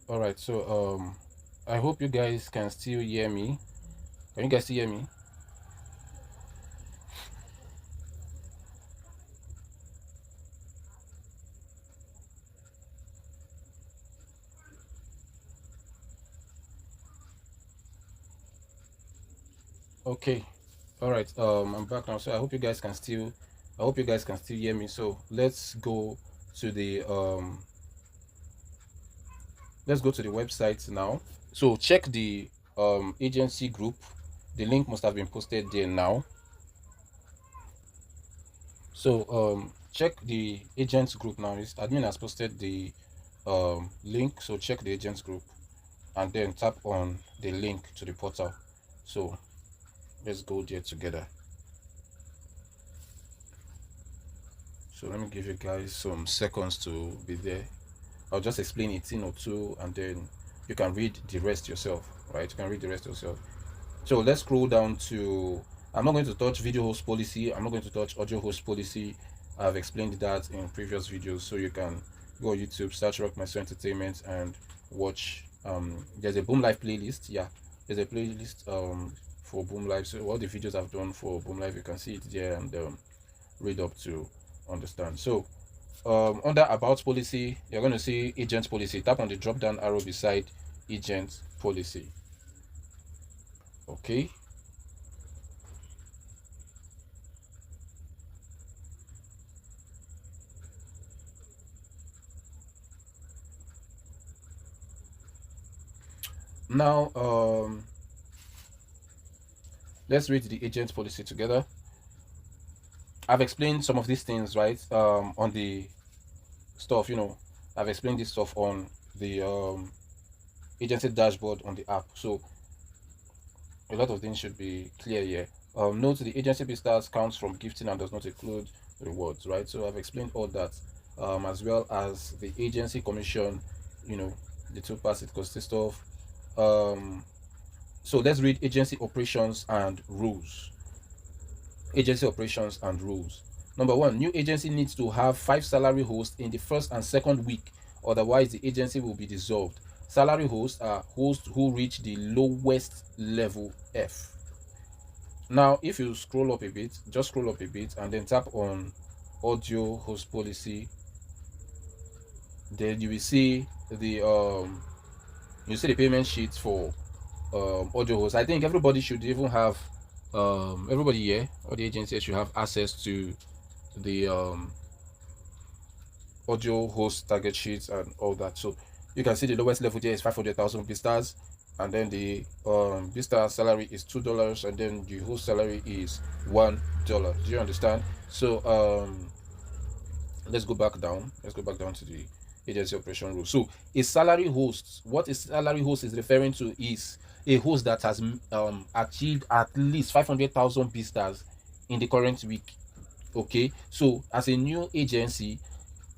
All right, so I hope you guys can still hear me. Can you guys still hear me? Okay. All right. I'm back now. So I hope you guys can still hear me. So to the um let's go to the website now. So check the agency group. The link must have been posted there now. So check the agents group now. This admin has posted the link. So check the agents group and then tap on the link to the portal. So let's go there together. So let me give you guys some seconds to be there. I'll just explain it in or two and then you can read the rest yourself, right? You can read the rest yourself. So let's scroll down to, I'm not going to touch video host policy. I'm not going to touch audio host policy. I've explained that in previous videos. So you can go on YouTube, search ROCKmySOUL Entertainment and watch. There's a Boomlive playlist. Yeah, there's a playlist for Boomlive. So all the videos I've done for Boomlive, you can see it there and read up to understand. So under about policy, you're going to see agent policy. Tap on the drop down arrow beside agent policy. Okay. Now let's read the agent policy together. I've explained some of these things, right? On the stuff, I've explained this stuff on the agency dashboard on the app. So a lot of things should be clear here. Note the agency visitors counts from gifting and does not include rewards, right? So I've explained all that, as well as the agency commission, the two parts it consists of. So let's read agency operations and rules. Agency operations and rules. Number one, new agency needs to have 5 salary hosts in the first and second week, otherwise the agency will be dissolved. Salary hosts are hosts who reach the lowest level F. Now if you scroll up a bit, just scroll up a bit and then tap on audio host policy, then you will see the payment sheets for audio hosts. I think everybody should even have everybody here, all the agencies should have access to the audio host target sheets and all that. So you can see the lowest level there is 500,000 visitors, and then the visitor salary is $2, and then the host salary is $1. Do you understand? So let's go back down to the agency operation rule. So a salary host, what a salary host is referring to is a host that has achieved at least 500,000 visitors in the current week. Okay, so as a new agency,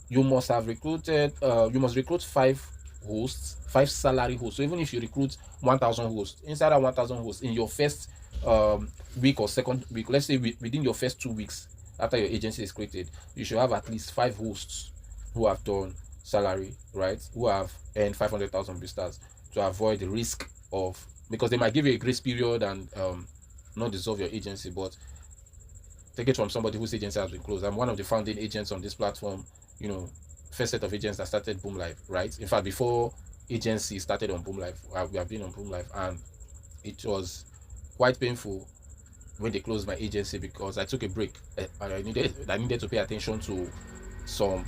you must recruit 5 hosts, 5 salary hosts. So even if you recruit 1,000 hosts, inside that 1,000 hosts in your first week or second week, let's say within your first 2 weeks after your agency is created, you should have at least 5 hosts who have done salary, right, who have earned 500,000 visitors, to avoid the risk of, because they might give you a grace period and not dissolve your agency, but take it from somebody whose agency has been closed. I'm one of the founding agents on this platform, first set of agents that started Boomlive, right? In fact, before agency started on Boomlive, we have been on Boomlive, and it was quite painful when they closed my agency because I took a break. I needed to pay attention to some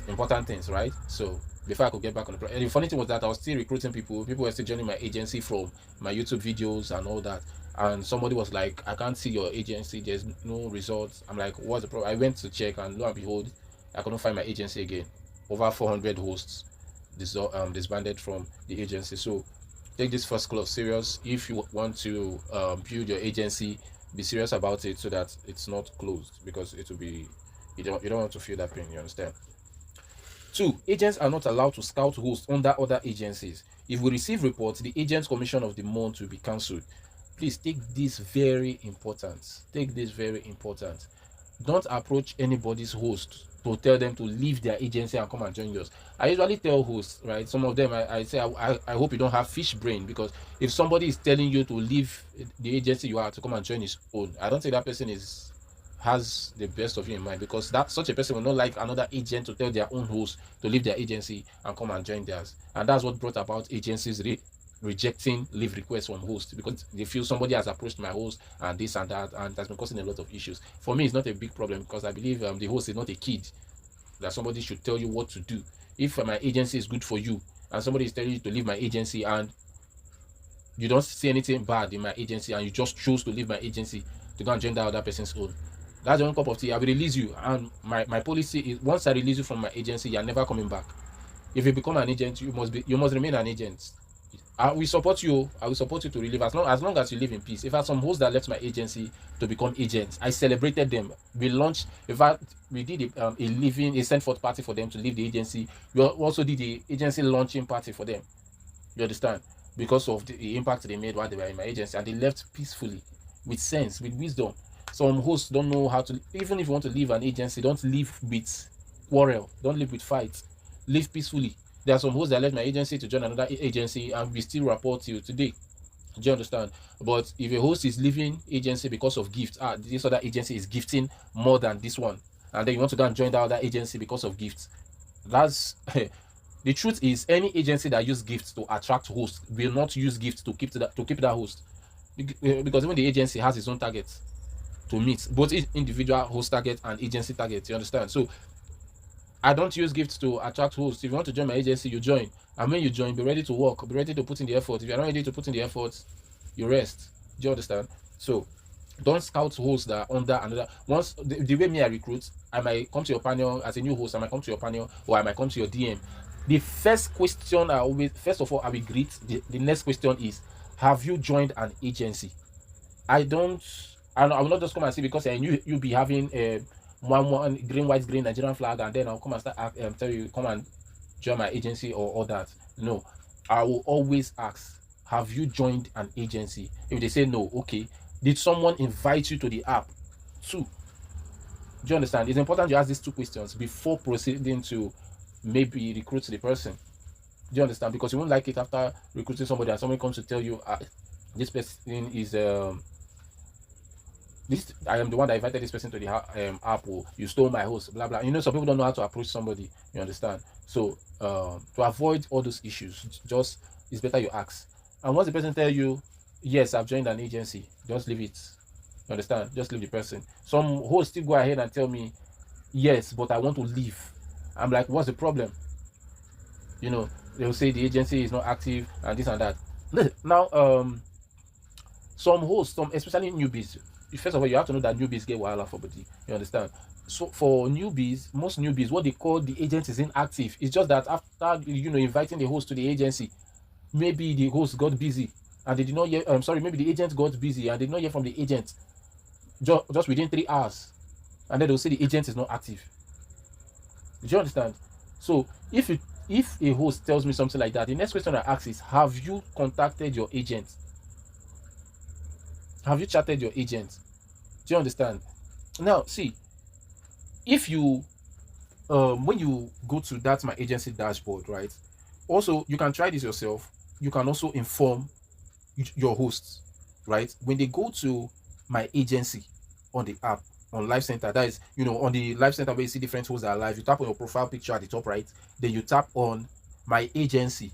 important things, right? So before I could get back on the and the funny thing was that I was still recruiting people were still joining my agency from my YouTube videos and all that, and somebody was like, I can't see your agency, there's no results. I'm like, what's the problem? I went to check and lo and behold, I couldn't find my agency again. Over 400 hosts disbanded from the agency. So take this first clause serious. If you want to build your agency, be serious about it so that it's not closed, because it will be, you don't want to feel that pain, you understand? 2, agents are not allowed to scout hosts under other agencies. If we receive reports, the agent's commission of the month will be cancelled. Please take this very important. Don't approach anybody's host to tell them to leave their agency and come and join yours. I usually tell hosts, right? Some of them, I say, I hope you don't have fish brain, because if somebody is telling you to leave the agency you are to come and join his own, I don't think that person has the best of you in mind, because that such a person will not like another agent to tell their own host to leave their agency and come and join theirs. And that's what brought about agencies rejecting leave requests from hosts, because they feel somebody has approached my host and this and that, and that's been causing a lot of issues. For me, it's not a big problem, because I believe the host is not a kid that somebody should tell you what to do. If my agency is good for you and somebody is telling you to leave my agency and you don't see anything bad in my agency and you just choose to leave my agency to go and join that other person's own, that's your own cup of tea. I will release you, and my policy is, once I release you from my agency, you're never coming back. If you become an agent, you must remain an agent. I will support you. I will support you to relieve as long as you live in peace. If I had some hosts that left my agency to become agents, I celebrated them. We launched, in fact, we did a send forth party for them to leave the agency. We also did the agency launching party for them. You understand? Because of the impact they made while they were in my agency, and they left peacefully, with sense, with wisdom. Some hosts don't know how to. Even if you want to leave an agency, don't leave with quarrel. Don't live with fights. Live peacefully. There are some hosts that left my agency to join another agency, and we still report to you today. Do you understand? But if a host is leaving agency because of gifts, this other agency is gifting more than this one, and then you want to go and join that other agency because of gifts, that's the truth is, any agency that uses gifts to attract hosts will not use gifts to keep that host, because even the agency has its own targets to meet, both individual host target and agency target. You understand? So I don't use gifts to attract hosts. If you want to join my agency, you join. And when you join, be ready to work, be ready to put in the effort. If you're not ready to put in the effort, you rest. Do you understand? So don't scout hosts that are under another. Once the way me I recruit, I might come to your panel as a new host, I might come to your panel, or I might come to your DM. The first question first of all, I will greet. The next question is, have you joined an agency? I will not just come and say, because I knew you'll be having a one green, white, green Nigerian flag, and then I'll come and start tell you come and join my agency or all that. No, I will always ask, have you joined an agency? If they say no, okay, did someone invite you to the app too? Do you understand? It's important you ask these two questions before proceeding to maybe recruit the person. Do you understand? Because you won't like it after recruiting somebody and somebody comes to tell you this person is I am the one that invited this person to the app, or you stole my host, blah blah. You know, some people don't know how to approach somebody. You understand? So to avoid all those issues, just it's better you ask. And once the person tell you, yes, I've joined an agency, just leave it. You understand? Just leave the person. Some hosts still go ahead and tell me, yes, but I want to leave. I'm like, what's the problem? You know, they'll say the agency is not active and this and that. Now, some hosts, especially newbies, first of all, you have to know that newbies get wahala for body. You understand? So for newbies, most newbies, what they call the agent is inactive. It's just that after inviting the host to the agency, maybe the host got busy and they did not hear. Maybe the agent got busy and they did not hear from the agent just within 3 hours, and then they'll say the agent is not active. Do you understand? So if a host tells me something like that, the next question I ask is, have you contacted your agent? Have you chatted your agent? Do you understand? Now, see, if you when you go to that my agency dashboard, right? Also, you can try this yourself. You can also inform your hosts, right? When they go to my agency on the app, on Live Center, that is, on the Live Center where you see different hosts that are live, you tap on your profile picture at the top right, then you tap on my agency,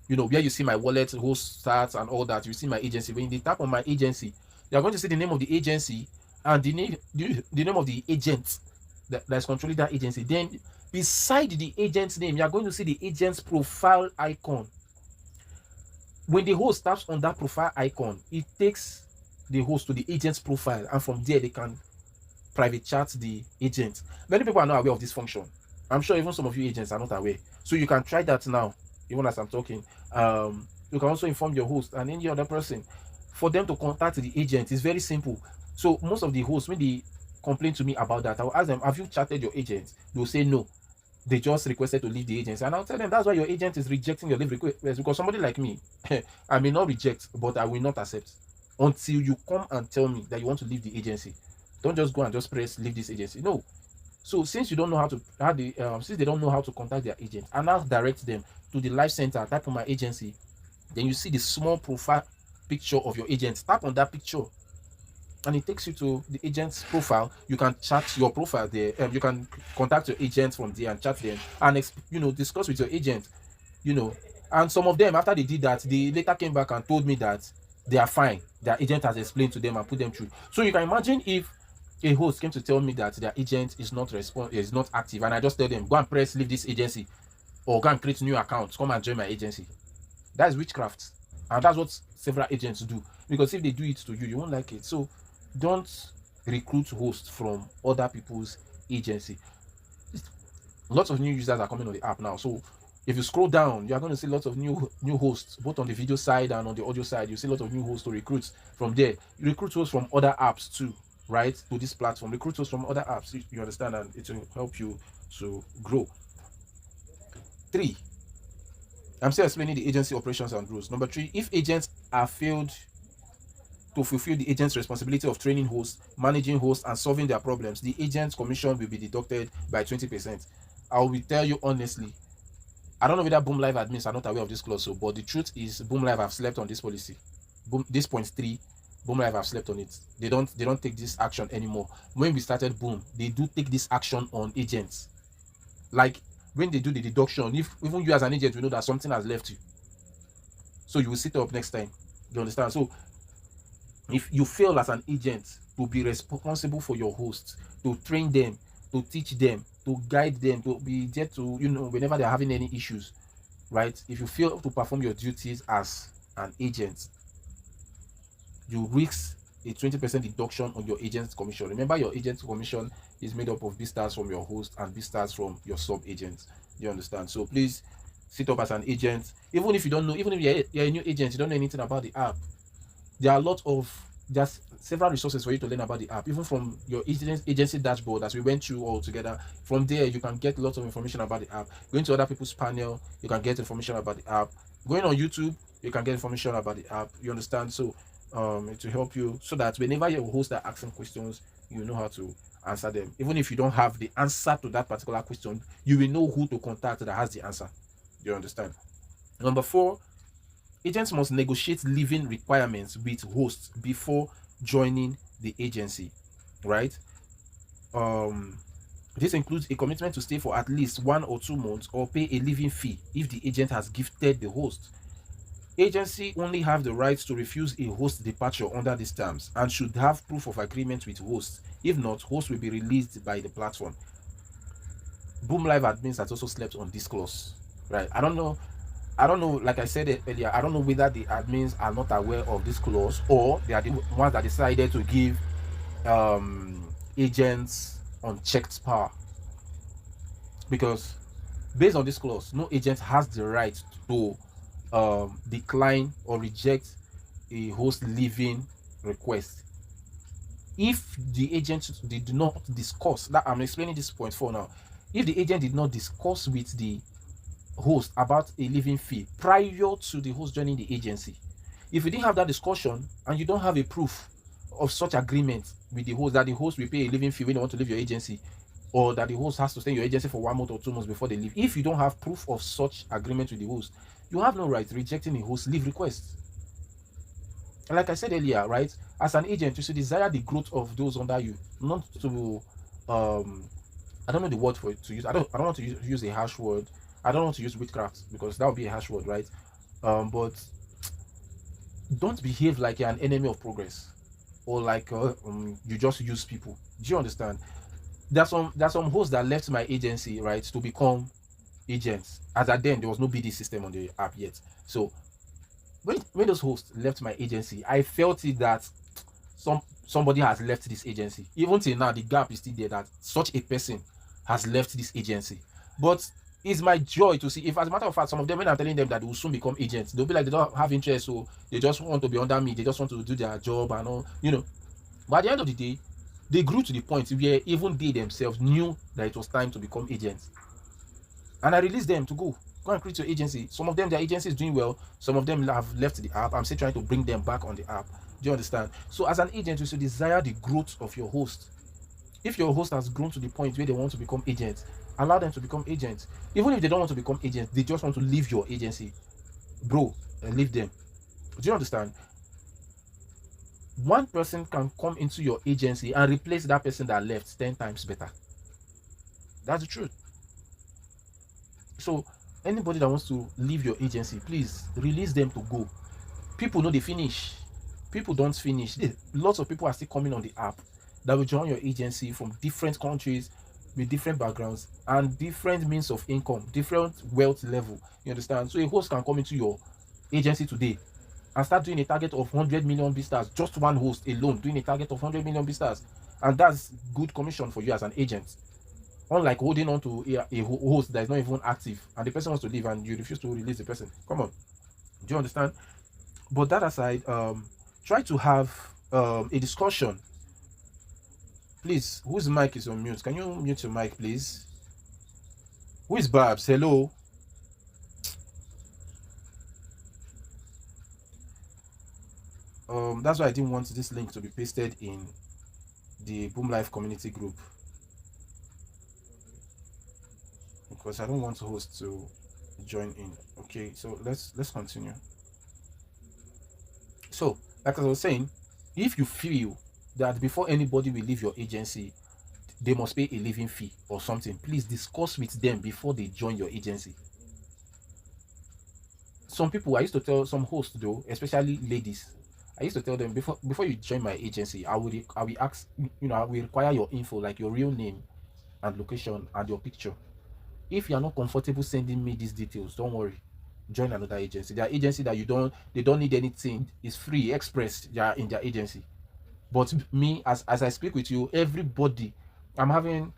where you see my wallet, host stats and all that. You see my agency. When you tap on my agency, you're going to see the name of the agency and the name of the agent that's controlling that agency. Then beside the agent's name, you're going to see the agent's profile icon. When the host taps on that profile icon, it takes the host to the agent's profile, and from there they can private chat the agent. Many people are not aware of this function. I'm sure even some of you agents are not aware. So you can try that now, even as I'm talking. You can also inform your host and any other person for them to contact the agent. It's very simple. So most of the hosts, when they complain to me about that, I'll ask them, have you chatted your agent? They'll say no. They just requested to leave the agency. And I'll tell them, that's why your agent is rejecting your leave request. Because somebody like me, I may not reject, but I will not accept until you come and tell me that you want to leave the agency. Don't just go and just press leave this agency. No. So since you don't know since they don't know how to contact their agent, I now direct them to the live center, type on my agency, then you see the small profile picture of your agent. Tap on that picture and it takes you to the agent's profile. You can chat your profile there. You can contact your agent from there and chat them and discuss with your agent. And some of them, after they did that, they later came back and told me that they are fine. Their agent has explained to them and put them through. So you can imagine if a host came to tell me that their agent is not active, and I just tell them, go and leave this agency or go and create new accounts, come and join my agency. That's witchcraft. And that's what several agents do, because if they do it to you, you won't like it. So don't recruit hosts from other people's agency. Lots of new users are coming on the app now, so if you scroll down, you are going to see lots of new hosts, both on the video side and on the audio side. You see a lot of new hosts to recruit from there. You recruit hosts from other apps too, right? To this platform, recruit hosts from other apps. You understand, and it will help you to grow. 3, I'm still explaining the agency operations and rules. Number 3, if agents are failed to fulfill the agent's responsibility of training hosts, managing hosts, and solving their problems, the agent's commission will be deducted by 20%. I will tell you honestly, I don't know whether Boomlive admins are not aware of this clause, but the truth is Boomlive have slept on this policy. This point 3, Boomlive have slept on it. They don't take this action anymore. When we started Boom, they do take this action on agents. Like when they do the deduction, if even you as an agent will know that something has left you, so you will sit up next time. You understand? So if you fail as an agent to be responsible for your hosts, to train them, to teach them, to guide them, to be there to, whenever they're having any issues, right? If you fail to perform your duties as an agent, you risk a 20% deduction on your agent's commission. Remember, your agent's commission is made up of B-stars from your host and B-stars from your sub-agents. You understand? So please sit up as an agent. Even if you don't know, even if you're a new agent, you don't know anything about the app, there's several resources for you to learn about the app, even from your agency dashboard, as we went through all together. From there, you can get lots of information about the app. Going to other people's panel, you can get information about the app. Going on YouTube, you can get information about the app. You understand? So it will help you so that whenever your hosts are asking questions, you know how to answer them. Even if you don't have the answer to that particular question, you will know who to contact that has the answer. You understand? Number 4, agents must negotiate living requirements with hosts before joining the agency, right? This includes a commitment to stay for at least 1 or 2 months or pay a living fee if the agent has gifted the host. Agency only have the right to refuse a host departure under these terms and should have proof of agreement with hosts. If not, host will be released by the platform. Boomlive admins has also slept on this clause, right? I don't know, like I said earlier, I don't know whether the admins are not aware of this clause or they are the ones that decided to give agents unchecked power. Because based on this clause, no agent has the right to decline or reject a host leaving request. If the agent did not discuss, that I'm explaining this point 4 now, if the agent did not discuss with the host about a living fee prior to the host joining the agency, if you didn't have that discussion and you don't have a proof of such agreement with the host that the host will pay a living fee when you want to leave your agency, or that the host has to stay in your agency for 1 month or 2 months before they leave, if you don't have proof of such agreement with the host, you have no right rejecting a host leave request. And like I said earlier, right, as an agent, you should desire the growth of those under you, not to I don't know the word for it to use. I don't want to use a harsh word. I don't want to use witchcraft because that would be a harsh word, right? But don't behave like you're an enemy of progress or like you just use people. Do you understand? There's some hosts that left my agency, right, to become agents. As at then, there was no BD system on the app yet. So when those hosts left my agency, I felt it that somebody has left this agency. Even till now, the gap is still there that such a person has left this agency. But it's my joy to see, if as a matter of fact, some of them, when I'm telling them that they will soon become agents, they'll be like, they don't have interest, so they just want to be under me, they just want to do their job and all, But at the end of the day, they grew to the point where even they themselves knew that it was time to become agents. And I released them to go and create your agency. Some of them, their agency is doing well. Some of them have left the app. I'm still trying to bring them back on the app. Do you understand? So as an agent, you should desire the growth of your host. If your host has grown to the point where they want to become agents, allow them to become agents. Even if they don't want to become agents, they just want to leave your agency, bro, leave them. Do you understand? One person can come into your agency and replace that person that left 10 times better. That's the truth. So anybody that wants to leave your agency, please release them to go. People know they finish. People don't finish. Lots of people are still coming on the app that will join your agency from different countries with different backgrounds and different means of income, different wealth level. You understand? So a host can come into your agency today and start doing a target of 100 million visitors. Just one host alone doing a target of 100 million visitors, and that's good commission for you as an agent. Unlike holding on to a host that is not even active and the person wants to leave and you refuse to release the person. Come on, do you understand? But that aside, try to have a discussion. Please, whose mic is on mute? Can you mute your mic, please? Who is Babs? Hello. That's why I didn't want this link to be pasted in the Boomlive community group, because I don't want the host to join in. Okay, so let's continue. So, like I was saying, if you feel that before anybody will leave your agency, they must pay a leaving fee or something, please discuss with them before they join your agency. Some people, I used to tell some hosts though, especially ladies, I used to tell them before you join my agency, I will ask, I will require your info, like your real name and location and your picture. If you are not comfortable sending me these details, don't worry, join another agency. Their agency that they don't need anything, is free, express, they are in their agency. But me, as I speak with you, everybody, I'm having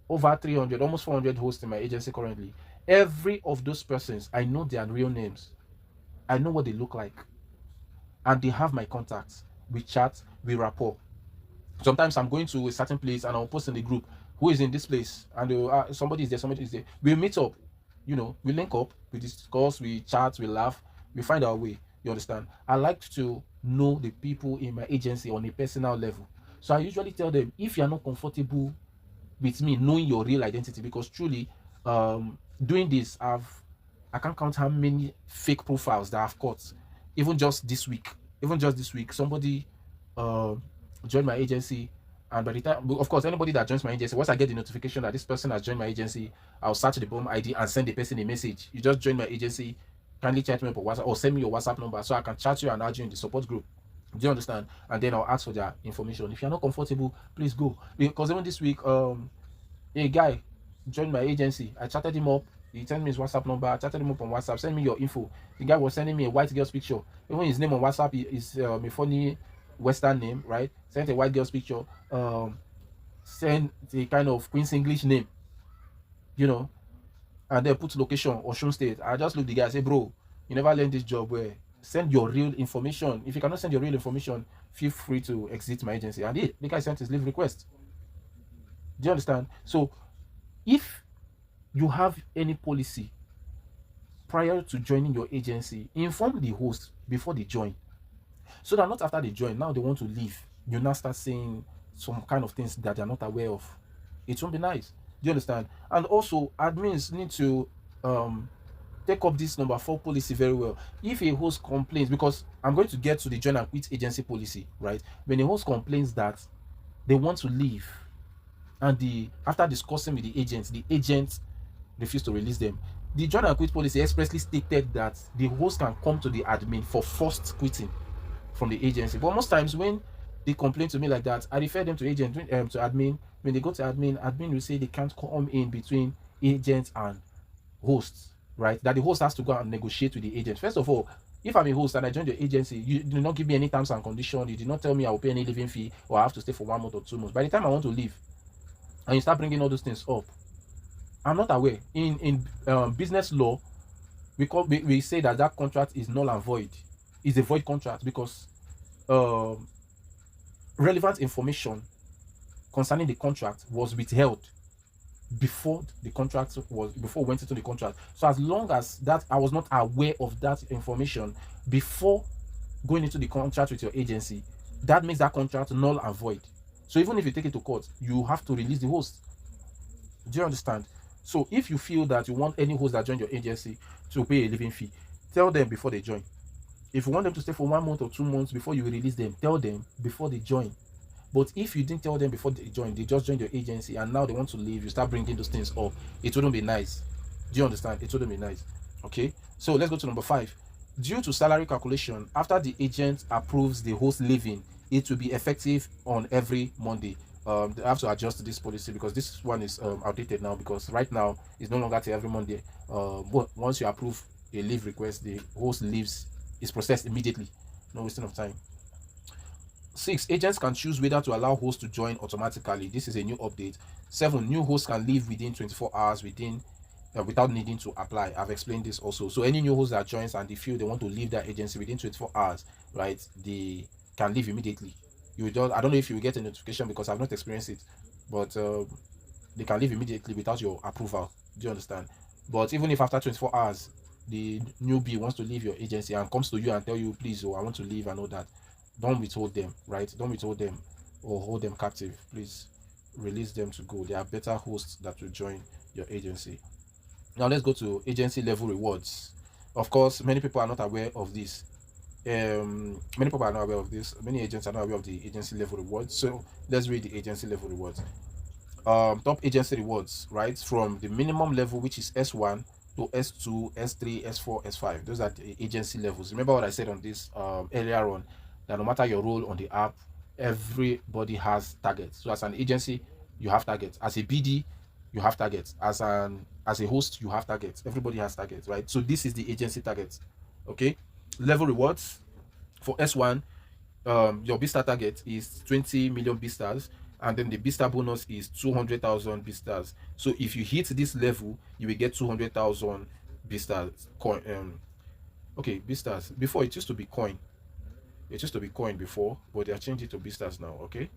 over 300, almost 400 hosts in my agency currently. Every of those persons, I know their real names, I know what they look like, and they have my contacts. We chat, we rapport. Sometimes I'm going to a certain place and I'll post in the group, who is in this place, and somebody is there. We meet up, we link up, we discuss, we chat, we laugh, we find our way. You understand? I like to know the people in my agency on a personal level. So I usually tell them, if you're not comfortable with me knowing your real identity, because truly, doing this, I can't count how many fake profiles that I've caught. Even just this week, somebody joined my agency, and by the time, of course, anybody that joins my agency, once I get the notification that this person has joined my agency, I'll search the Boom ID and send the person a message. You just joined my agency, kindly chat me on WhatsApp or send me your WhatsApp number so I can chat you and add you in the support group. Do you understand? And then I'll ask for their information. If you're not comfortable, please go. Because even this week, a guy joined my agency. I chatted him up. He sent me his WhatsApp number. I chatted him up on WhatsApp. Send me your info. The guy was sending me a white girl's picture. Even his name on WhatsApp is a funny Western name, right? Sent a white girl's picture. Send the kind of Queen's English name, and then put location Osun State. I just look the guy and say, bro, you never learned this job where send your real information. If you cannot send your real information, feel free to exit my agency. And the guy sent his leave request. Do you understand? So if you have any policy prior to joining your agency, inform the host before they join, so that not after they join, now they want to leave, you now start saying some kind of things that they're not aware of. It won't be nice. Do you understand? And also, admins need to take up this number 4 policy very well. If a host complains, because I'm going to get to the join and quit agency policy, right? When a host complains that they want to leave, and after discussing with the agent refused to release them, the join and quit policy expressly stated that the host can come to the admin for forced quitting from the agency. But most times when they complain to me like that, I refer them to to admin. When they go to admin will say they can't come in between agents and hosts, right? That the host has to go and negotiate with the agent. First of all, if I'm a host and I join the agency, you do not give me any terms and conditions. You did not tell me I will pay any living fee or I have to stay for 1 month or 2 months. By the time I want to leave, and you start bringing all those things up, I'm not aware. In business law, we say that contract is null and void. It's a void contract because relevant information concerning the contract was withheld before we went into the contract. So as long as that I was not aware of that information before going into the contract with your agency, that makes that contract null and void. So even if you take it to court, you have to release the host. Do you understand? So if you feel that you want any host that join your agency to pay a living fee, tell them before they join. If you want them to stay for 1 month or 2 months before you release them, tell them before they join. But if you didn't tell them before they join, they just joined your agency and now they want to leave, you start bringing those things up, it wouldn't be nice. Do you understand? It wouldn't be nice. Okay, so let's go to number 5. Due to salary calculation, after the agent approves the host leaving, it will be effective on every Monday. They have to adjust this policy because this one is outdated now, because right now it's no longer till every Monday. But once you approve a leave request, the host leaves is processed immediately. No wasting of time. 6. Agents can choose whether to allow hosts to join automatically. This is a new update. 7. New hosts can leave within 24 hours without needing to apply. I've explained this also. So any new host that joins and they feel they want to leave their agency within 24 hours, right, they can leave immediately. I don't know if you will get a notification because I've not experienced it, but they can leave immediately without your approval. Do you understand? But even if after 24 hours the newbie wants to leave your agency and comes to you and tell you, please, I want to leave and all that, don't withhold them, right? Don't withhold them or hold them captive. Please release them to go. There are better hosts that will join your agency. Now let's go to agency level rewards. Of course, many people are not aware of this. Many people are not aware of this. Many agents are not aware of the agency level rewards. So let's read the agency level rewards. Top agency rewards, right? From the minimum level, which is S1 to S2, S3, S4, S5. Those are the agency levels. Remember what I said on this earlier on, that no matter your role on the app, everybody has targets. So as an agency, you have targets. As a BD, you have targets. As a host, you have targets. Everybody has targets, right? So this is the agency targets. Okay, level rewards for S1. Your B-star target is 20 million B-stars, and then the B-star bonus is 200,000 B-stars. So if you hit this level, you will get 200,000 B-stars coin. Okay, B-stars. Before it used to be coin. It used to be coin before, but they are changed it to B-stars now. Okay,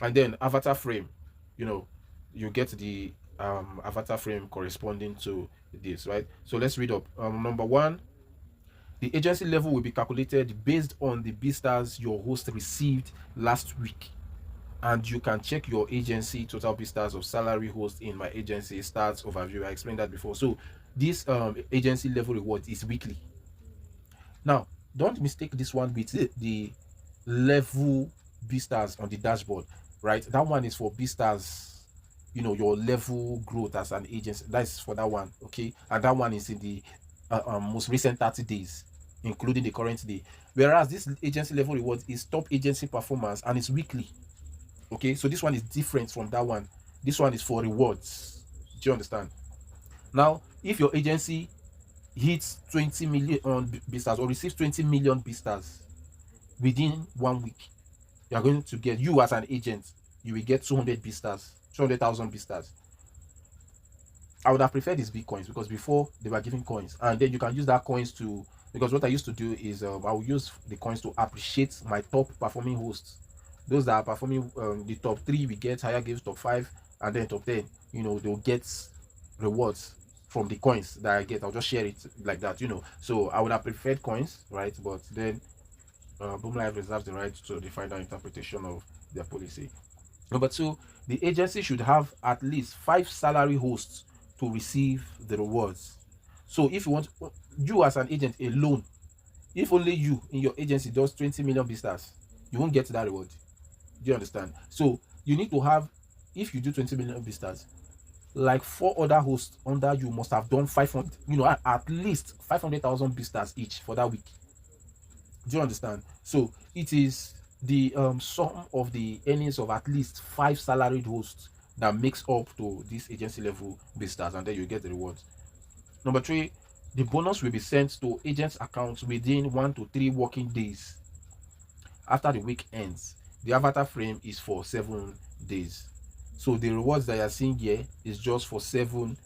and then avatar frame. You get the avatar frame corresponding to this, right? So let's read up. Number 1, the agency level will be calculated based on the B-stars your host received last week, and you can check your agency total B-stars of salary host in my agency stats overview. I explained that before. So this agency level reward is weekly. Now don't mistake this one with the level B-stars on the dashboard, right? That one is for B-stars, your level growth as an agency. That's for that one. Okay, and that one is in the most recent 30 days, including the current day. Whereas this agency level reward is top agency performance and it's weekly. Okay, so this one is different from that one. This one is for rewards. Do you understand? Now if your agency hits 20 million B-stars or receives 20 million B-stars within 1 week, you are going to get, you as an agent, you will get 200 B-stars, 200,000 B-stars. I would have preferred these Bitcoins because before they were giving coins, and then you can use that coins to, because what I used to do is I will use the coins to appreciate my top performing hosts. Those that are performing, the top 3 we get higher gives, top 5 and then top 10, they'll get rewards from the coins that I get. I'll just share it like that, so I would have preferred coins, right? But then Boomlive reserves the right to define the interpretation of their policy. Number 2, the agency should have at least 5 salary hosts to receive the rewards. So if you want, you as an agent alone, if only you in your agency does 20 million B-stars, you won't get that reward. Do you understand? So you need to have, if you do 20 million B-stars, like 4 other hosts under you must have done 500, at least 500,000 B-stars each for that week. Do you understand? So it is the sum of the earnings of at least 5 salaried hosts that makes up to this agency level B-stars, and then you get the rewards. Number 3, the bonus will be sent to agents' accounts within 1 to 3 working days after the week ends. The avatar frame is for 7 days. So the rewards that you are seeing here is just for 7.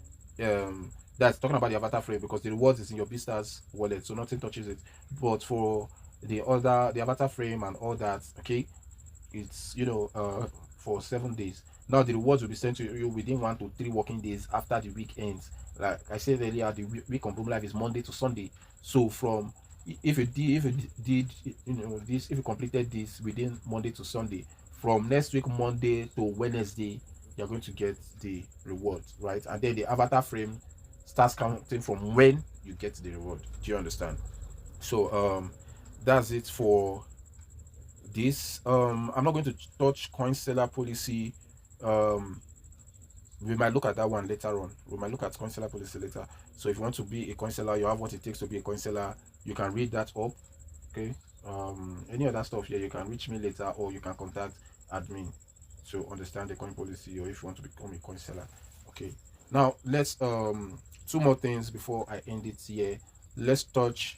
That's talking about the avatar frame because the rewards is in your B-stars wallet, so nothing touches it. But for the avatar frame and all that, okay, it's for 7 days. Now the rewards will be sent to you within 1 to 3 working days after the week ends. Like I said earlier, the week on Boomlive is Monday to Sunday. So from if you completed this within Monday to Sunday, from next week Monday to Wednesday, you're going to get the reward, right? And then the avatar frame starts counting from when you get the reward. Do you understand? So that's it for this. I'm not going to touch coin seller policy. We might look at that one later on. We might look at coin seller policy later. So if you want to be a coin seller, you have what it takes to be a coin seller. You can read that up. Okay. Any other stuff here, you can reach me later, or you can contact admin to understand the coin policy, or if you want to become a coin seller. Okay. Now let's two more things before I end it here. Let's touch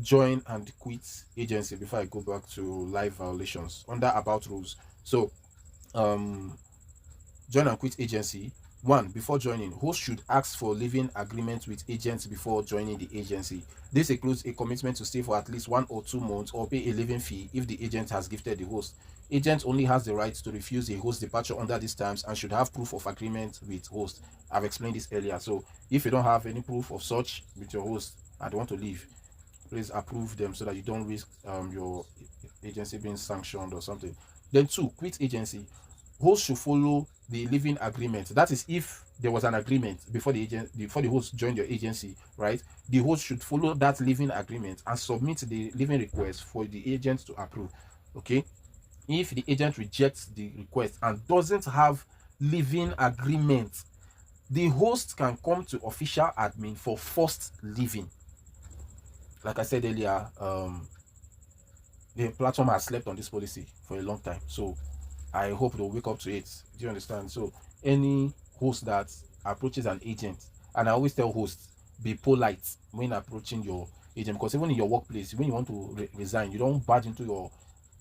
join and quit agency before I go back to live violations under about rules. So join and quit agency. 1. Before joining, host should ask for living agreement with agents before joining the agency. This includes a commitment to stay for at least 1 or 2 months or pay a living fee if the agent has gifted the host. Agent only has the right to refuse a host departure under these terms and should have proof of agreement with host. I've explained this earlier. So if you don't have any proof of such with your host and want to leave, please approve them so that you don't risk your agency being sanctioned or something. Then 2. Quit agency. Host should follow the living agreement. That is, if there was an agreement before the host joined your agency, right? The host should follow that living agreement and submit the living request for the agent to approve. Okay. If the agent rejects the request and doesn't have living agreement, the host can come to official admin for forced living. Like I said earlier, the platform has slept on this policy for a long time, so I hope they'll wake up to it. Do you understand? So any host that approaches an agent, and I always tell hosts, be polite when approaching your agent, because even in your workplace, when you want to resign, you don't barge into your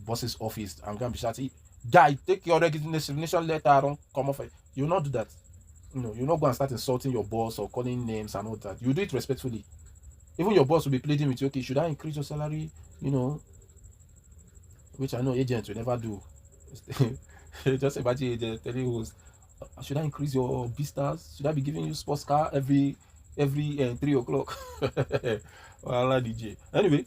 boss's office and go and be shouting, "Guy, take your resignation letter, don't come off." You will not do that. You'll not go and start insulting your boss or calling names and all that. You do it respectfully. Even your boss will be pleading with you, "Okay, should I increase your salary?" Which I know agents will never do. Just imagine agent telling host, "Should I increase your vistas? Should I be giving you sports car every 3 o'clock?" Well, DJ. Anyway,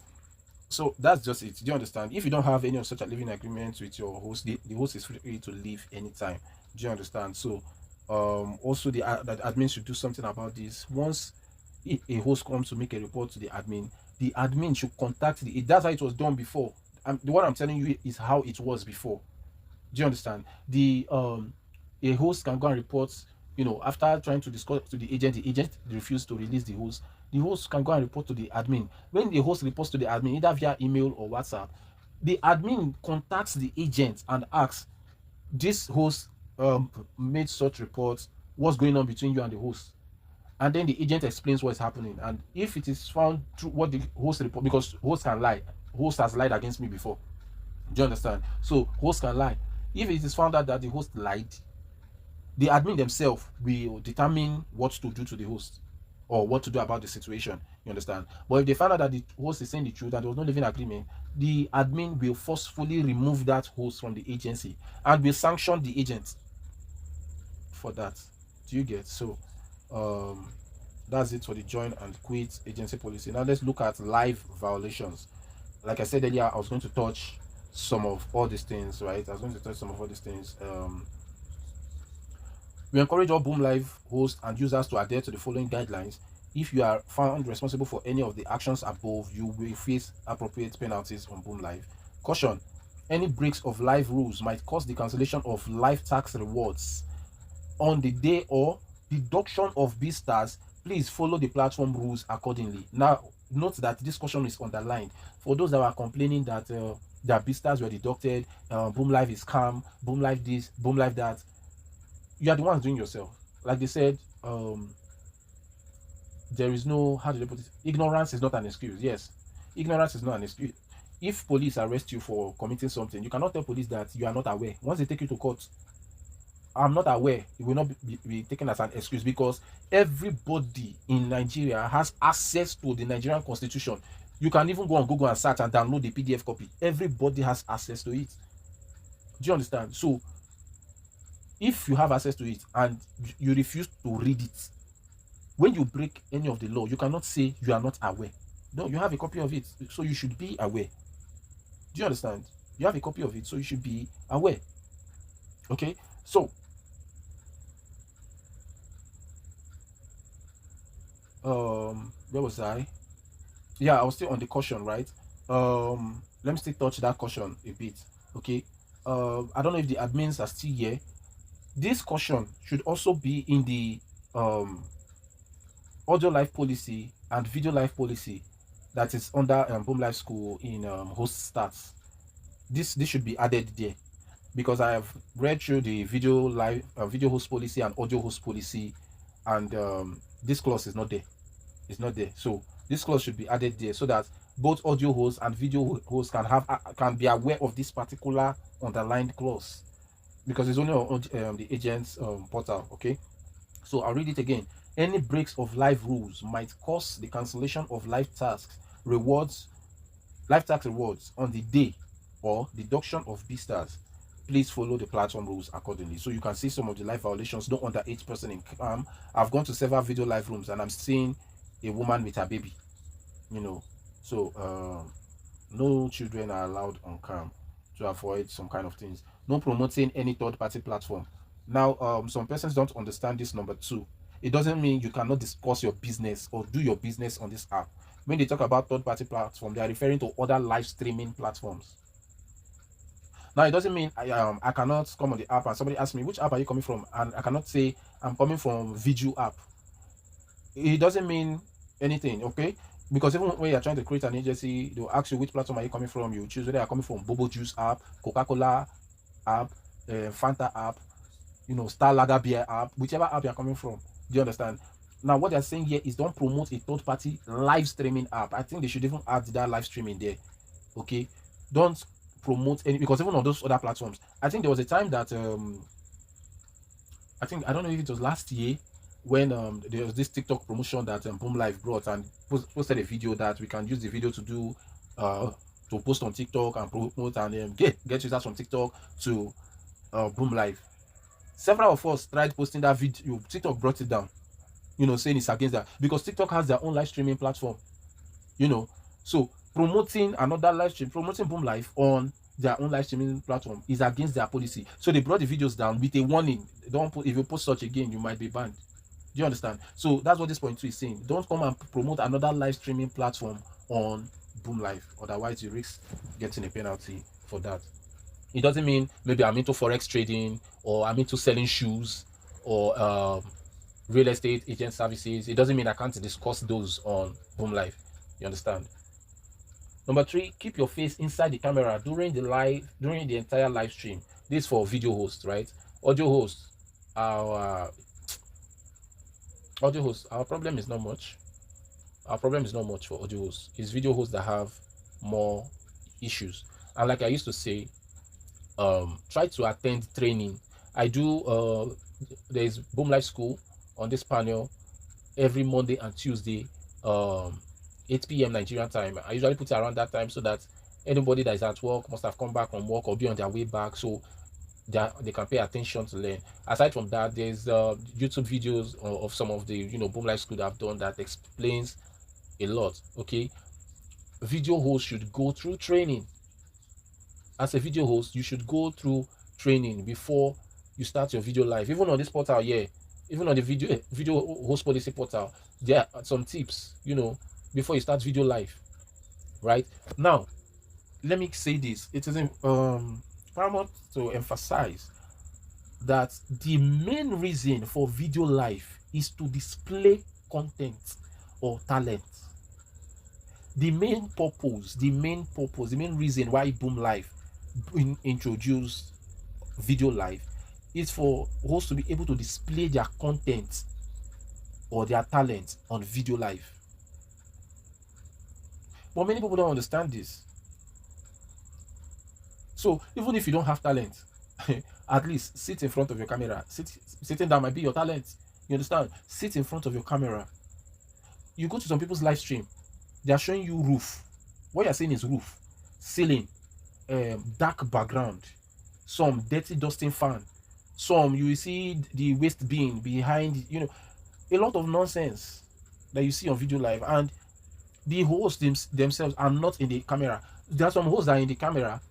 so that's just it. Do you understand? If you don't have any of such a living agreement with your host, the host is free to leave anytime. Do you understand? So also the admin should do something about this. Once a host comes to make a report to the admin should contact that's how it was done before. The one I'm telling you is how it was before. Do you understand? A host can go and report, after trying to discuss to the agent refused to release the host. The host can go and report to the admin. When the host reports to the admin, either via email or WhatsApp, the admin contacts the agent and asks, "This host made such reports. What's going on between you and the host?" And then the agent explains what's happening. And if it is found through what the host report, because host can lie, host has lied against me before. Do you understand? So host can lie. If it is found out that the host lied, the admin themselves will determine what to do to the host or what to do about the situation. You understand? But if they find out that the host is saying the truth and there was no living agreement, the admin will forcefully remove that host from the agency and will sanction the agent for that. Do you get? So that's it for the join and quit agency policy. Now let's look at live violations. Like I said earlier, I was going to touch some of all these things, right? We encourage all Boomlive hosts and users to adhere to the following guidelines. If you are found responsible for any of the actions above, you will face appropriate penalties on Boomlive. Caution: any breaks of live rules might cause the cancellation of live tax rewards on the day or deduction of B stars. Please follow the platform rules accordingly. Now, note that this caution is underlined. For those that are complaining that their B stars were deducted, Boomlive is scam, Boomlive this, Boomlive that, you are the ones doing yourself. Like they said, there is no, how do they put it? Ignorance is not an excuse. Yes, ignorance is not an excuse. If police arrest you for committing something, you cannot tell police that you are not aware. Once they take you to court, "I'm not aware," it will not be taken as an excuse, because everybody in Nigeria has access to the Nigerian Constitution. You can even go on Google and search and download the PDF copy. Everybody has access to it. Do you understand? So if you have access to it and you refuse to read it, when you break any of the law, you cannot say you are not aware. No, you have a copy of it, so you should be aware. Do you understand? You have a copy of it, so you should be aware. Okay, so where was I? Yeah, I was still on the caution, right? Let me still touch that caution a bit. Okay, I don't know if the admins are still here. This caution should also be in the audio live policy and video live policy that is under Boomlive School in host stats. This should be added there, because I have read through the video live video host policy and audio host policy, and this clause is not there. It's not there. So this clause should be added there, so that both audio hosts and video hosts can be aware of this particular underlined clause, because it's only on the agent's portal. Okay, so I'll read it again. Any breaks of live rules might cause the cancellation of live task rewards on the day, or deduction of B stars. Please follow the platform rules accordingly. So you can see some of the live violations. No underage person in cam. I've gone to several video live rooms and I'm seeing a woman with her baby, you know. So no children are allowed on cam, to avoid some kind of things. No promoting any third-party platform. Now some persons don't understand this number 2. It doesn't mean you cannot discuss your business or do your business on this app. When they talk about third-party platform, they are referring to other live streaming platforms. Now, it doesn't mean I cannot come on the app and somebody asks me, which app are you coming from? And I cannot say I'm coming from Vidju app. It doesn't mean anything, okay? Because even when you're trying to create an agency, they'll ask you which platform are you coming from. You choose whether you're coming from Bobo Juice app, Coca-Cola app, Fanta app, you know, Star Lager Beer app, whichever app you're coming from. Do you understand? Now, what they're saying here is don't promote a third-party live streaming app. I think they should even add that live streaming there, okay? Don't promote any, because even on those other platforms, I think there was a time that I don't know if it was last year, when there was this TikTok promotion that Boomlive brought and posted a video that we can use the video to do to post on TikTok and promote and get users from TikTok to Boomlive. Several of us tried posting that video. TikTok brought it down, you know, saying it's against that, because TikTok has their own live streaming platform, you know. So promoting another live stream, promoting Boomlive on their own live streaming platform is against their policy. So they brought the videos down with a warning. Don't put, if you post such again, you might be banned. Do you understand? So that's what this point 2 is saying. Don't come and promote another live streaming platform on Boomlive, otherwise you risk getting a penalty for that. It doesn't mean maybe I'm into forex trading, or I'm into selling shoes, or real estate agent services. It doesn't mean I can't discuss those on Boomlive. You understand? Number 3, keep your face inside the camera during the entire live stream. This is for video hosts, right? Audio hosts, our problem is not much. Our problem is not much for audio hosts. It's video hosts that have more issues. And like I used to say, try to attend training. I do there is Boomlive School on this panel every Monday and Tuesday, 8 p.m. Nigerian time. I usually put it around that time so that anybody that is at work must have come back from work or be on their way back, so they can pay attention to learn. Aside from that, there's YouTube videos of some of the, you know, Boomlive School that I've done that explains a lot. Okay, video hosts should go through training. As a video host, you should go through training before you start your video live. Even on this portal here, even on the video host policy portal, there are some tips, you know, before you start video live. Right now, let me say this. It is paramount to emphasize that the main reason for video live is to display content or talent. The main reason why Boomlive introduced video live is for hosts to be able to display their content or their talent on video live. But many people don't understand this. So even if you don't have talent, at least sit in front of your camera. Sitting down might be your talent. You understand? Sit in front of your camera. You go to some people's live stream, they are showing you roof. What you're seeing is roof, ceiling, dark background, some dirty dusting fan, some you will see the waste bin behind, you know, a lot of nonsense that you see on video live, and the hosts themselves are not in the camera. There are some hosts that are in the camera,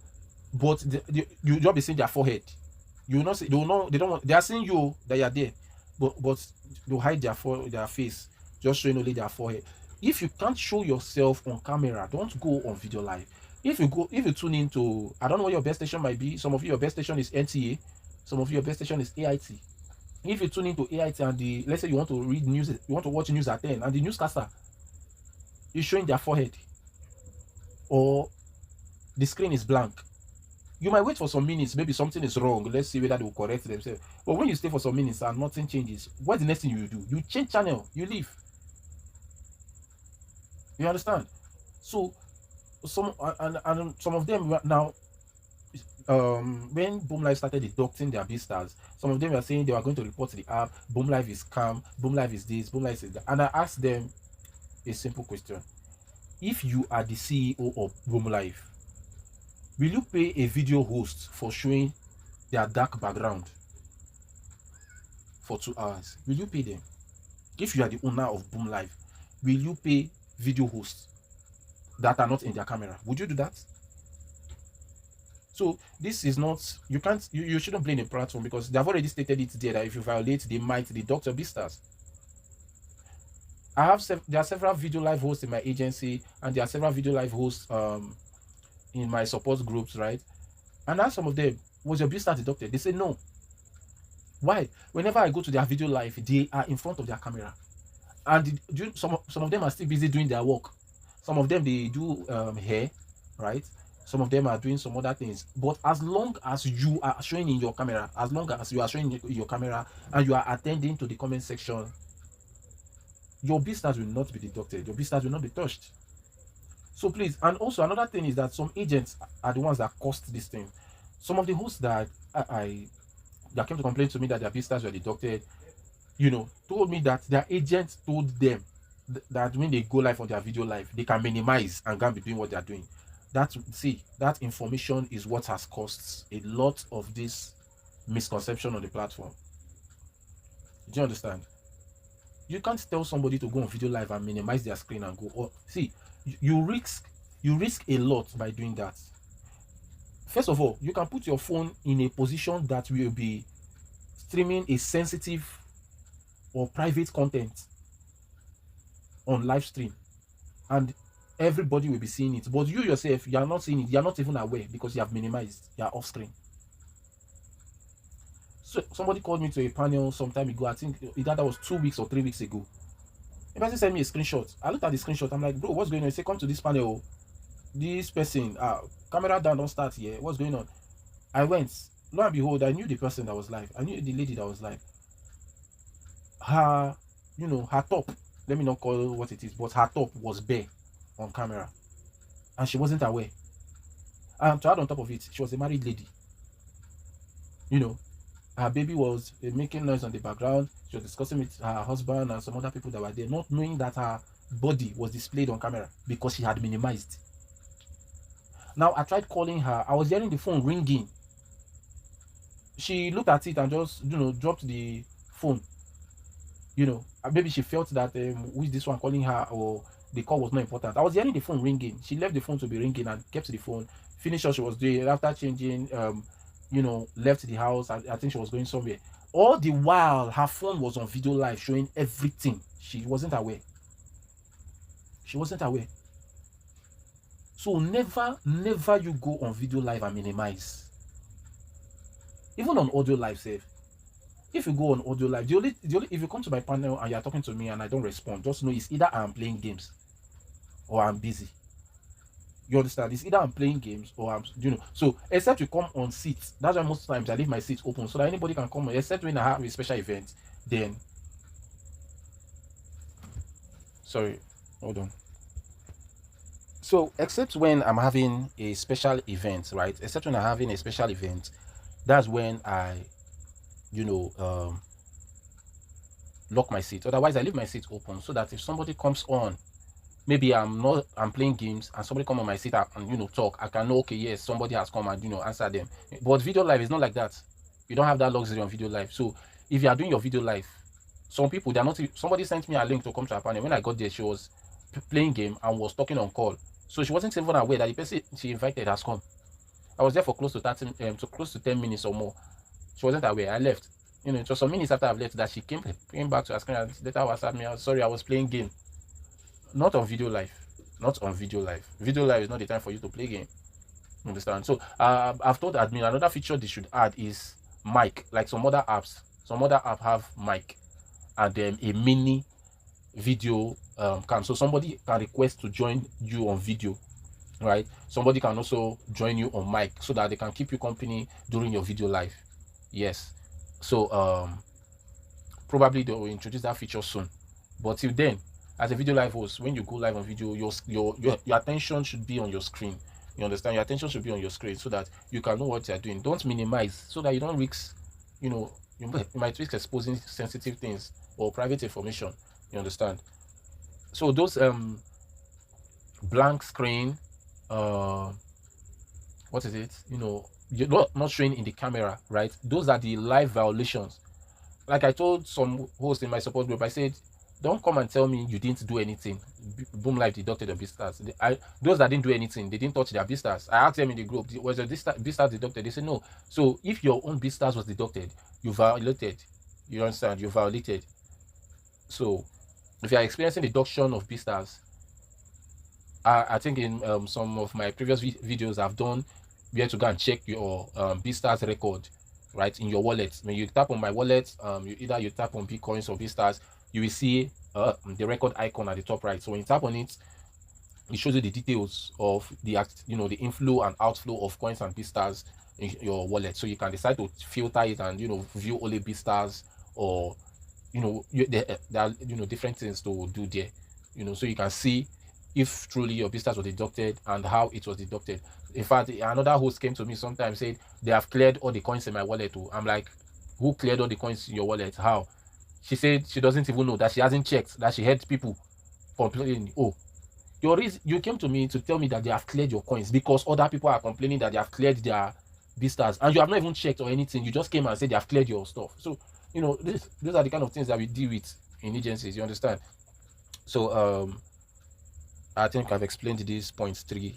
but you just be seeing their forehead. You will not see, they will not, they don't want, they are seeing you that you are there, but they'll hide their face, just showing only their forehead. If you can't show yourself on camera, don't go on video live. If you tune into, I don't know what your best station might be. Some of you, your best station is NTA, some of you, your best station is AIT. If you tune into AIT and let's say you want to read news, you want to watch news at 10, and the newscaster is showing their forehead, or the screen is blank, you might wait for some minutes, maybe something is wrong, let's see whether they will correct themselves. But when you stay for some minutes and nothing changes, what's the next thing you do? You change channel, you leave. You understand? So some of them now, when Boomlive started deducting their visitors, some of them were saying they were going to report to the app. Boomlive is scam, Boomlive is this, Boomlive is that. And I asked them a simple question: if you are the CEO of Boomlive, will you pay a video host for showing their dark background for 2 hours? Will you pay them? If you are the owner of Boomlive, will you pay video hosts that are not in their camera? Would you do that? So this is not, you shouldn't blame the platform, because they have already stated it there that if you violate, they might deduct your visitors. There are several video live hosts in my agency, and there are several video live hosts in my support groups, right? And ask some of them, was your visitor deducted? They say no. Why? Whenever I go to their video live, they are in front of their camera, and some of them are still busy doing their work. Some of them, they do hair, right? Some of them are doing some other things. But as long as you are showing in your camera, as long as you are showing in your camera and you are attending to the comment section, your business will not be deducted. Your business will not be touched. So please, and also another thing is that some agents are the ones that cost this thing. Some of the hosts that that came to complain to me that their business were deducted, told me that their agents told them that when they go live on their video live, they can minimize and can't be doing what they are doing. That information is what has caused a lot of this misconception on the platform. Do you understand? You can't tell somebody to go on video live and minimize their screen and go. Oh, see, you risk a lot by doing that. First of all, you can put your phone in a position that will be streaming a sensitive or private content on live stream, and everybody will be seeing it, but you yourself, you are not seeing it. You are not even aware, because you have minimized. You are off screen. So somebody called me to a panel some time ago. I think either that was 2 weeks or 3 weeks ago. The person sent me a screenshot. I looked at the screenshot. I'm like, bro, what's going on? He said, come to this panel. This person, camera down, don't start here. What's going on? I went. Lo and behold, I knew the person that was live. I knew the lady that was live. Her top, let me not call it what it is, but her top was bare on camera, and she wasn't aware. And to add on top of it, she was a married lady. Her baby was making noise on the background. She was discussing with her husband and some other people that were there, not knowing that her body was displayed on camera because she had minimized. Now I tried calling her. I was hearing the phone ringing. She looked at it and just dropped the phone. Maybe she felt that who is this one calling her, or the call was not important. I was hearing the phone ringing. She left the phone to be ringing and kept the phone, finished what she was doing. After changing, left the house. I think she was going somewhere. All the while, her phone was on video live showing everything. She wasn't aware. She wasn't aware. So never you go on video live and minimize. Even on audio live, safe. If you go on audio live, the only if you come to my panel and you're talking to me and I don't respond, just know it's either I'm playing games or I'm busy. You understand? It's either I'm playing games or I'm, so except you come on seats. That's why most times I leave my seats open so that anybody can come on, except when I have a special event. Then, sorry, hold on. So, except when I'm having a special event, right? Except when I'm having a special event, that's when I, lock my seat. Otherwise, I leave my seat open so that if somebody comes on, maybe I'm playing games and somebody come on my seat and talk, I can know, okay, yes, somebody has come and answer them. But video live is not like that. You don't have that luxury on video live. So if you are doing your video live, some people, they're not. Somebody sent me a link to come to her panel. When I got there, she was playing game and was talking on call. So she wasn't even aware that the person she invited has come. I was there for close to 10 minutes or more. She wasn't aware. I left. You know, it was some minutes after I've left that she came back to her screen and later WhatsApp me. Sorry, I was playing game. Not on video live. Not on video live. Video live is not the time for you to play game. Understand? So I've told admin another feature they should add is mic. Like some other apps. Some other app have mic and then a mini video cam. So somebody can request to join you on video, right? Somebody can also join you on mic so that they can keep you company during your video live. Yes. So probably they will introduce that feature soon. But till then, as a video live host, when you go live on video, your attention should be on your screen. You understand? Your attention should be on your screen so that you can know what you're doing. Don't minimize so that you don't risk, you know, you might risk exposing sensitive things or private information. You understand? So those blank screen, what is it? You know, you're not showing in the camera, right? Those are the live violations. Like I told some hosts in my support group, I said, don't come and tell me you didn't do anything. Boomlive deducted the B-stars. Those that didn't do anything, they didn't touch their B-stars. I asked them in the group, was the B-stars deducted? They said no. So if your own B-stars was deducted, you violated. You understand? You violated. So if you are experiencing deduction of B-stars, I think in some of my previous videos I've done where to go and check your B-stars record, right, in your wallet. When you tap on my wallet, you tap on Bitcoins or B-stars, you will see the record icon at the top right. So when you tap on it, it shows you the details of the the inflow and outflow of coins and B-stars in your wallet. So you can decide to filter it and view only B-stars, or there are different things to do there. So you can see if truly your B-stars was deducted and how it was deducted. In fact, another host came to me sometime, said they have cleared all the coins in my wallet too. I'm like, who cleared all the coins in your wallet? How? She said she doesn't even know, that she hasn't checked, that she heard people complaining. Oh, you came to me to tell me that they have cleared your coins because other people are complaining that they have cleared their B-stars and you have not even checked or anything. You just came and said they have cleared your stuff. So those are the kind of things that we deal with in agencies. You understand? So I think I've explained these points 3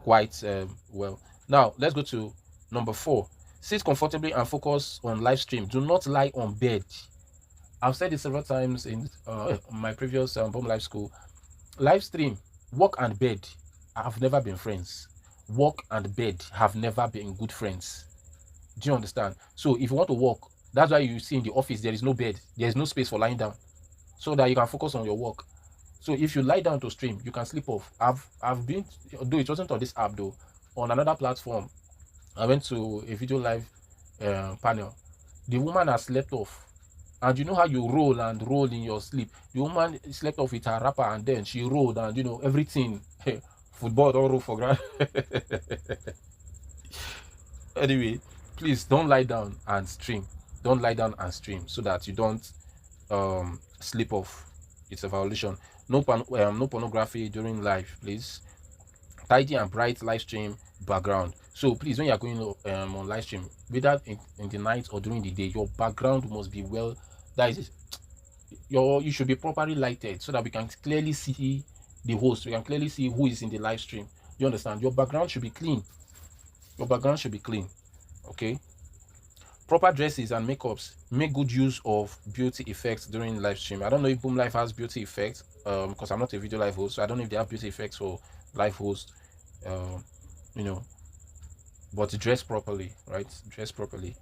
quite well. Now let's go to number 4. Sit comfortably and focus on live stream. Do not lie on bed. I've said it several times in my previous Boomlive school. Live stream, work and bed have never been friends. Work and bed have never been good friends. Do you understand? So if you want to work, that's why you see in the office there is no bed, there is no space for lying down, so that you can focus on your work. So if you lie down to stream, you can sleep off. I've been, though it wasn't on this app though, on another platform, I went to a video live panel. The woman has slept off. And you know how you roll and roll in your sleep. The woman slept off with her wrapper and then she rolled and everything. Football don't roll for granted. Anyway, please don't lie down and stream. Don't lie down and stream so that you don't sleep off. It's a violation. No pornography during live, please. Tidy and bright live stream background. So please, when you are going on live stream, whether in the night or during the day, your background must be well. That is, you should be properly lighted so that we can clearly see the host. We can clearly see who is in the live stream. You understand? Your background should be clean. Your background should be clean. Okay. Proper dresses and makeups. Make good use of beauty effects during live stream. I don't know if Boomlive has beauty effects because I'm not a video live host, so I don't know if they have beauty effects for live host. But dress properly, right? Dress properly.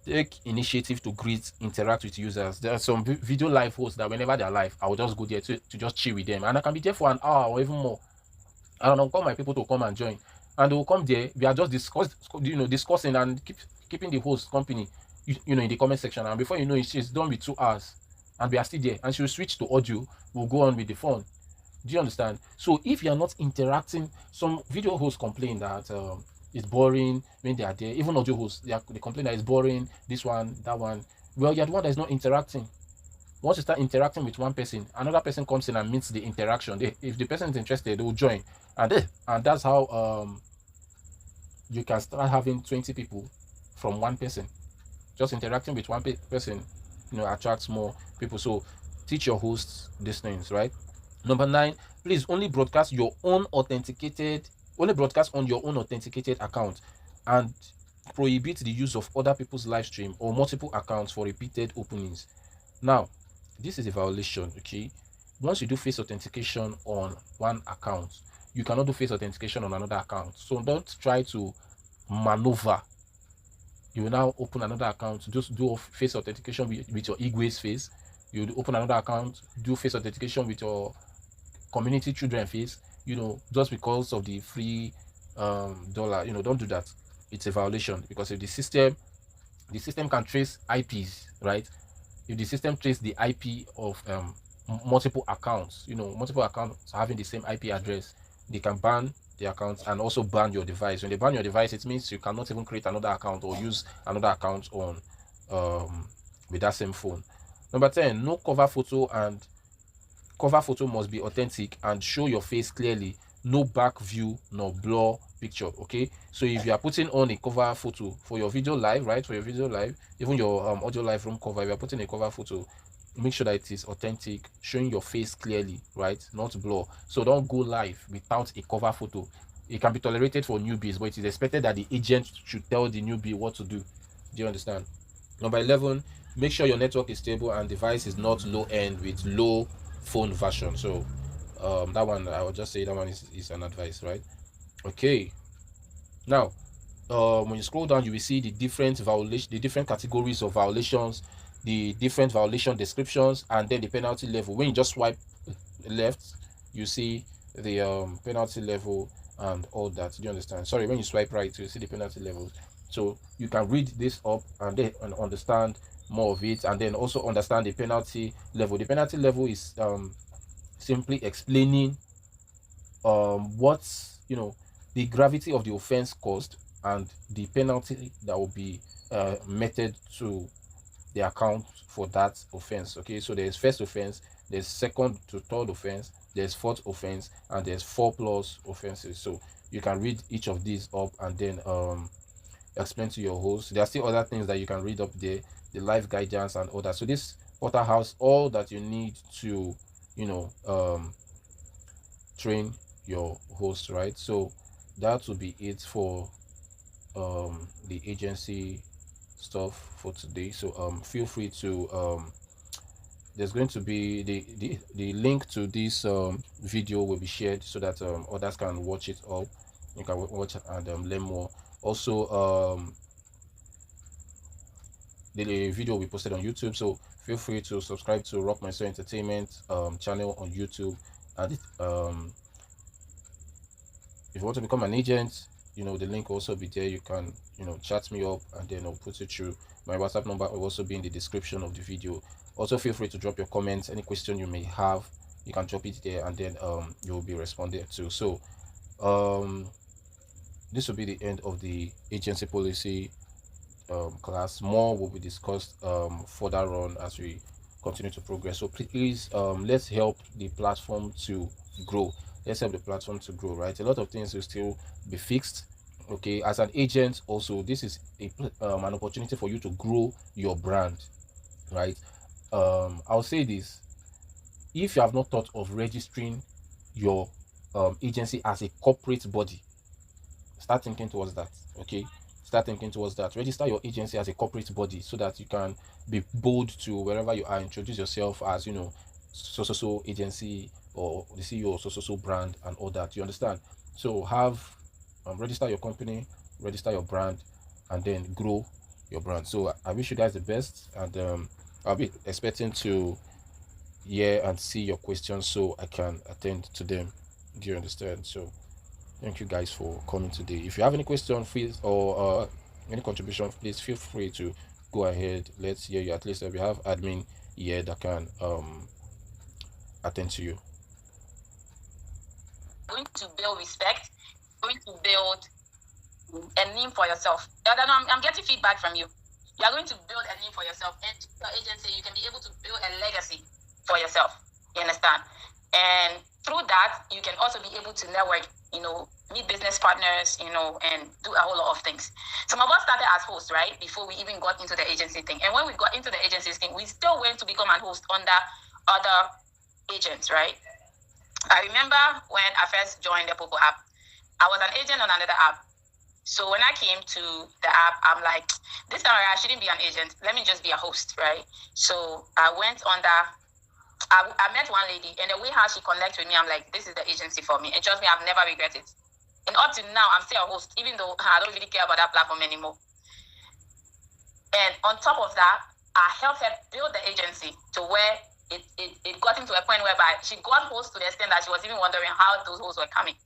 Take initiative to greet, interact with users. There are some video live hosts that whenever they're live, I will just go there to just chill with them, and I can be there for an hour or even more. I don't call my people to come and join, and they will come there. We are just discussing and keeping the host company, in the comment section. And before you know it, she's done with 2 hours, and we are still there. And she will switch to audio. We'll go on with the phone. Do you understand? So if you are not interacting, some video hosts complain that it's boring when they are there. Even audio hosts, they complain that it's boring, this one, that one. Well, you're the one that is not interacting. Once you start interacting with one person, another person comes in and meets the interaction. If the person is interested, they will join. And that's how you can start having 20 people from one person. Just interacting with one person, attracts more people. So teach your hosts these things, right? Number 9, please only broadcast your own authenticated Only broadcast on your own authenticated account, and prohibit the use of other people's live stream or multiple accounts for repeated openings. Now, this is a violation, okay? Once you do face authentication on one account, you cannot do face authentication on another account. So don't try to maneuver. You will now open another account, just do face authentication with your 𝐈𝐧𝐬𝐧 face. You open another account, do face authentication with your community children face, just because of the free dollar. Don't do that. It's a violation, because if the system can trace IPs, right? If the system traces the IP of multiple accounts, multiple accounts having the same IP address, they can ban the accounts and also ban your device. When they ban your device, it means you cannot even create another account or use another account on with that same phone. Number 10, no cover photo, and cover photo must be authentic and show your face clearly. No back view nor blur picture. Okay, so if you are putting on a cover photo for your video live, right, for your video live, even your audio live room cover, if you are putting a cover photo, make sure that it is authentic, showing your face clearly, right, not blur. So don't go live without a cover photo. It can be tolerated for newbies, but it is expected that the agent should tell the newbie what to do. Do you understand? Number 11, make sure your network is stable and device is not low end with low phone version. So that one, I would just say that one is an advice, right? Okay, now when you scroll down, you will see the different categories of violations, the different violation descriptions, and then the penalty level. When you just swipe left, you see the penalty level and all that. Do you understand? Sorry, when you swipe right, you see the penalty levels. So you can read this up and then understand more of it, and then also understand the penalty level. The penalty level is simply explaining what's the gravity of the offense caused and the penalty that will be meted to the account for that offense. Okay, so there's first offense, there's second to third offense, there's fourth offense, and there's 4+ offenses. So you can read each of these up and then explain to your host. There are still other things that you can read up there, the live guidance and all that. So this portal has all that you need to train your host, right? So that will be it for the agency stuff for today. So feel free to there's going to be the link to this video will be shared so that others can watch it up. You can watch and learn more. Also the video will be posted on YouTube, so feel free to subscribe to ROCKmySOUL Entertainment channel on YouTube. And if you want to become an agent, the link will also be there. You can chat me up and then I'll put it through. My WhatsApp number will also be in the description of the video. Also feel free to drop your comments, any question you may have, you can drop it there and then you'll be responded to. So this will be the end of the agency policy class. More will be discussed further on as we continue to progress. So please let's help the platform to grow. Let's help the platform to grow, right? A lot of things will still be fixed. Okay, as an agent also, this is an opportunity for you to grow your brand, right? I'll say this: if you have not thought of registering your agency as a corporate body, start thinking towards that. Okay, start thinking towards that. Register your agency as a corporate body so that you can be bold to wherever you are, introduce yourself as so agency or the CEO of so brand and all that. You understand? So have register your company, register your brand, and then grow your brand. So I wish you guys the best, and I'll be expecting to hear and see your questions so I can attend to them. Do you understand? So thank you guys for coming today. If you have any question, please, or any contribution, please feel free to go ahead. Let's hear you. At least we have admin here that can attend to you. Going to build respect, going to build a name for yourself. I'm getting feedback from you. You are going to build a name for yourself, and your agency, you can be able to build a legacy for yourself. You understand? And through that, you can also be able to network, meet business partners, and do a whole lot of things. Some of us started as hosts, right? Before we even got into the agency thing. And when we got into the agency thing, we still went to become a host under other agents, right? I remember when I first joined the Popo app, I was an agent on another app. So when I came to the app, I'm like, this time I shouldn't be an agent. Let me just be a host, right? So I went under, I met one lady, and the way how she connected with me, I'm like, this is the agency for me. And trust me, I've never regretted it. And up to now, I'm still a host, even though I don't really care about that platform anymore. And on top of that, I helped her build the agency to where it got into a point whereby she got hosts to the extent that she was even wondering how those hosts were coming.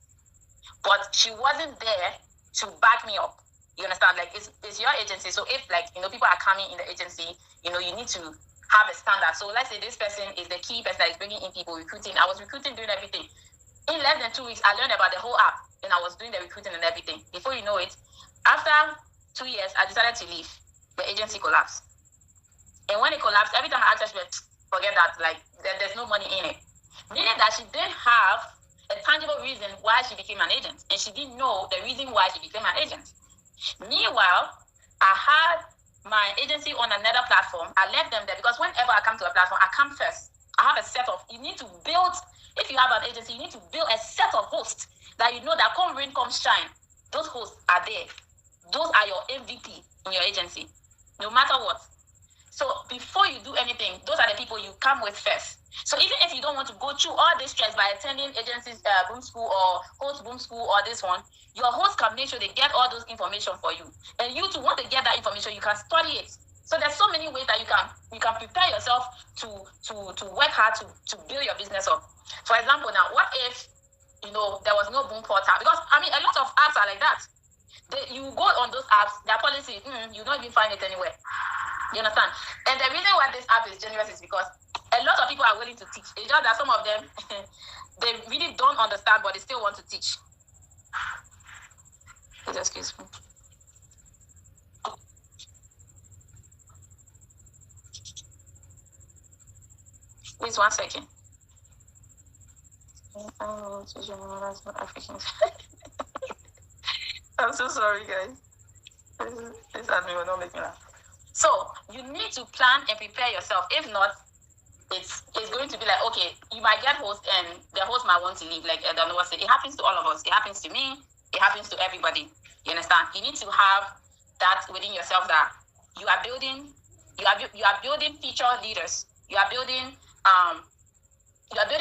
But she wasn't there to back me up. You understand? Like, it's your agency. So if, like, people are coming in the agency, you need to have a standard. So let's say this person is the key person that is bringing in people, recruiting. I was recruiting, doing everything. In less than 2 weeks, I learned about the whole app, and I was doing the recruiting and everything. Before you know it, after 2 years, I decided to leave. The agency collapsed. And when it collapsed, every time I asked her, she went, forget that, like, there's no money in it. Meaning that she didn't have a tangible reason why she became an agent, and she didn't know the reason why she became an agent. Meanwhile, I had my agency on another platform. I left them there because whenever I come to a platform, I come first. I have a set of, you need to build, if you have an agency, you need to build a set of hosts that you know that come rain, come shine. Those hosts are there. Those are your MVP in your agency, no matter what. So before you do anything, those are the people you come with first. So even if you don't want to go through all this stress by attending agencies, Boom School or host Boom School or this one, your host can make sure they get all those information for you. And you to want to get that information, you can study it. So there's so many ways that you can prepare yourself to work hard to build your business up. For example, now, what if there was no Boom portal? Because a lot of apps are like that. You go on those apps, their policy, you don't even find it anywhere. You understand? And the reason why this app is generous is because a lot of people are willing to teach. It's just that some of them, they really don't understand, but they still want to teach. Please excuse me. Please, 1 second. I'm so sorry, guys. This admin will not make me laugh. So you need to plan and prepare yourself. If not, it's going to be like, okay, you might get host and the host might want to leave. Like I don't know what to say. It happens to all of us. It happens to me. It happens to everybody. You understand? You need to have that within yourself that you are building future leaders. You are building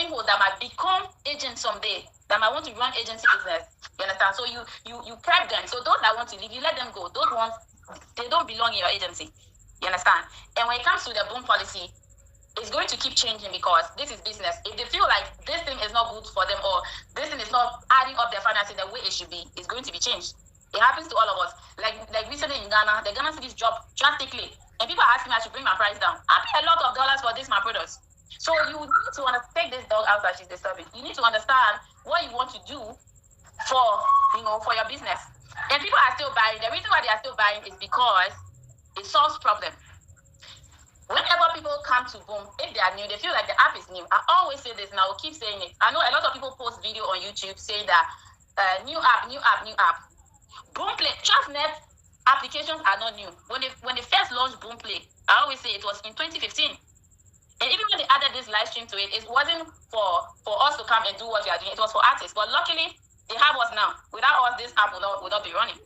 hosts that might become agents someday, that might want to run agency business. You understand? So you prep them. So those that want to leave, you let them go. Those ones, they don't belong in your agency. You understand? And when it comes to the Boom policy, it's going to keep changing because this is business. If they feel like this thing is not good for them or this thing is not adding up their finances the way it should be, it's going to be changed. It happens to all of us. Like recently in Ghana, the Ghana cities dropped drastically. And people are asking me I should bring my price down. I pay a lot of dollars for my products. So you need to take this dog out that she's disturbing. You need to understand what you want to do for your business. And people are still buying. The reason why they are still buying is because it solves problem. Whenever people come to Boom, if they are new, they feel like the app is new. I always say this and I will keep saying it. I know a lot of people post video on YouTube saying that new app. Boomplay, TrustNet applications are not new. When they first launched Boomplay, I always say it was in 2015. And even when they added this live stream to it, it wasn't for us to come and do what we are doing. It was for artists. But luckily, they have us now. Without us, this app would not be running.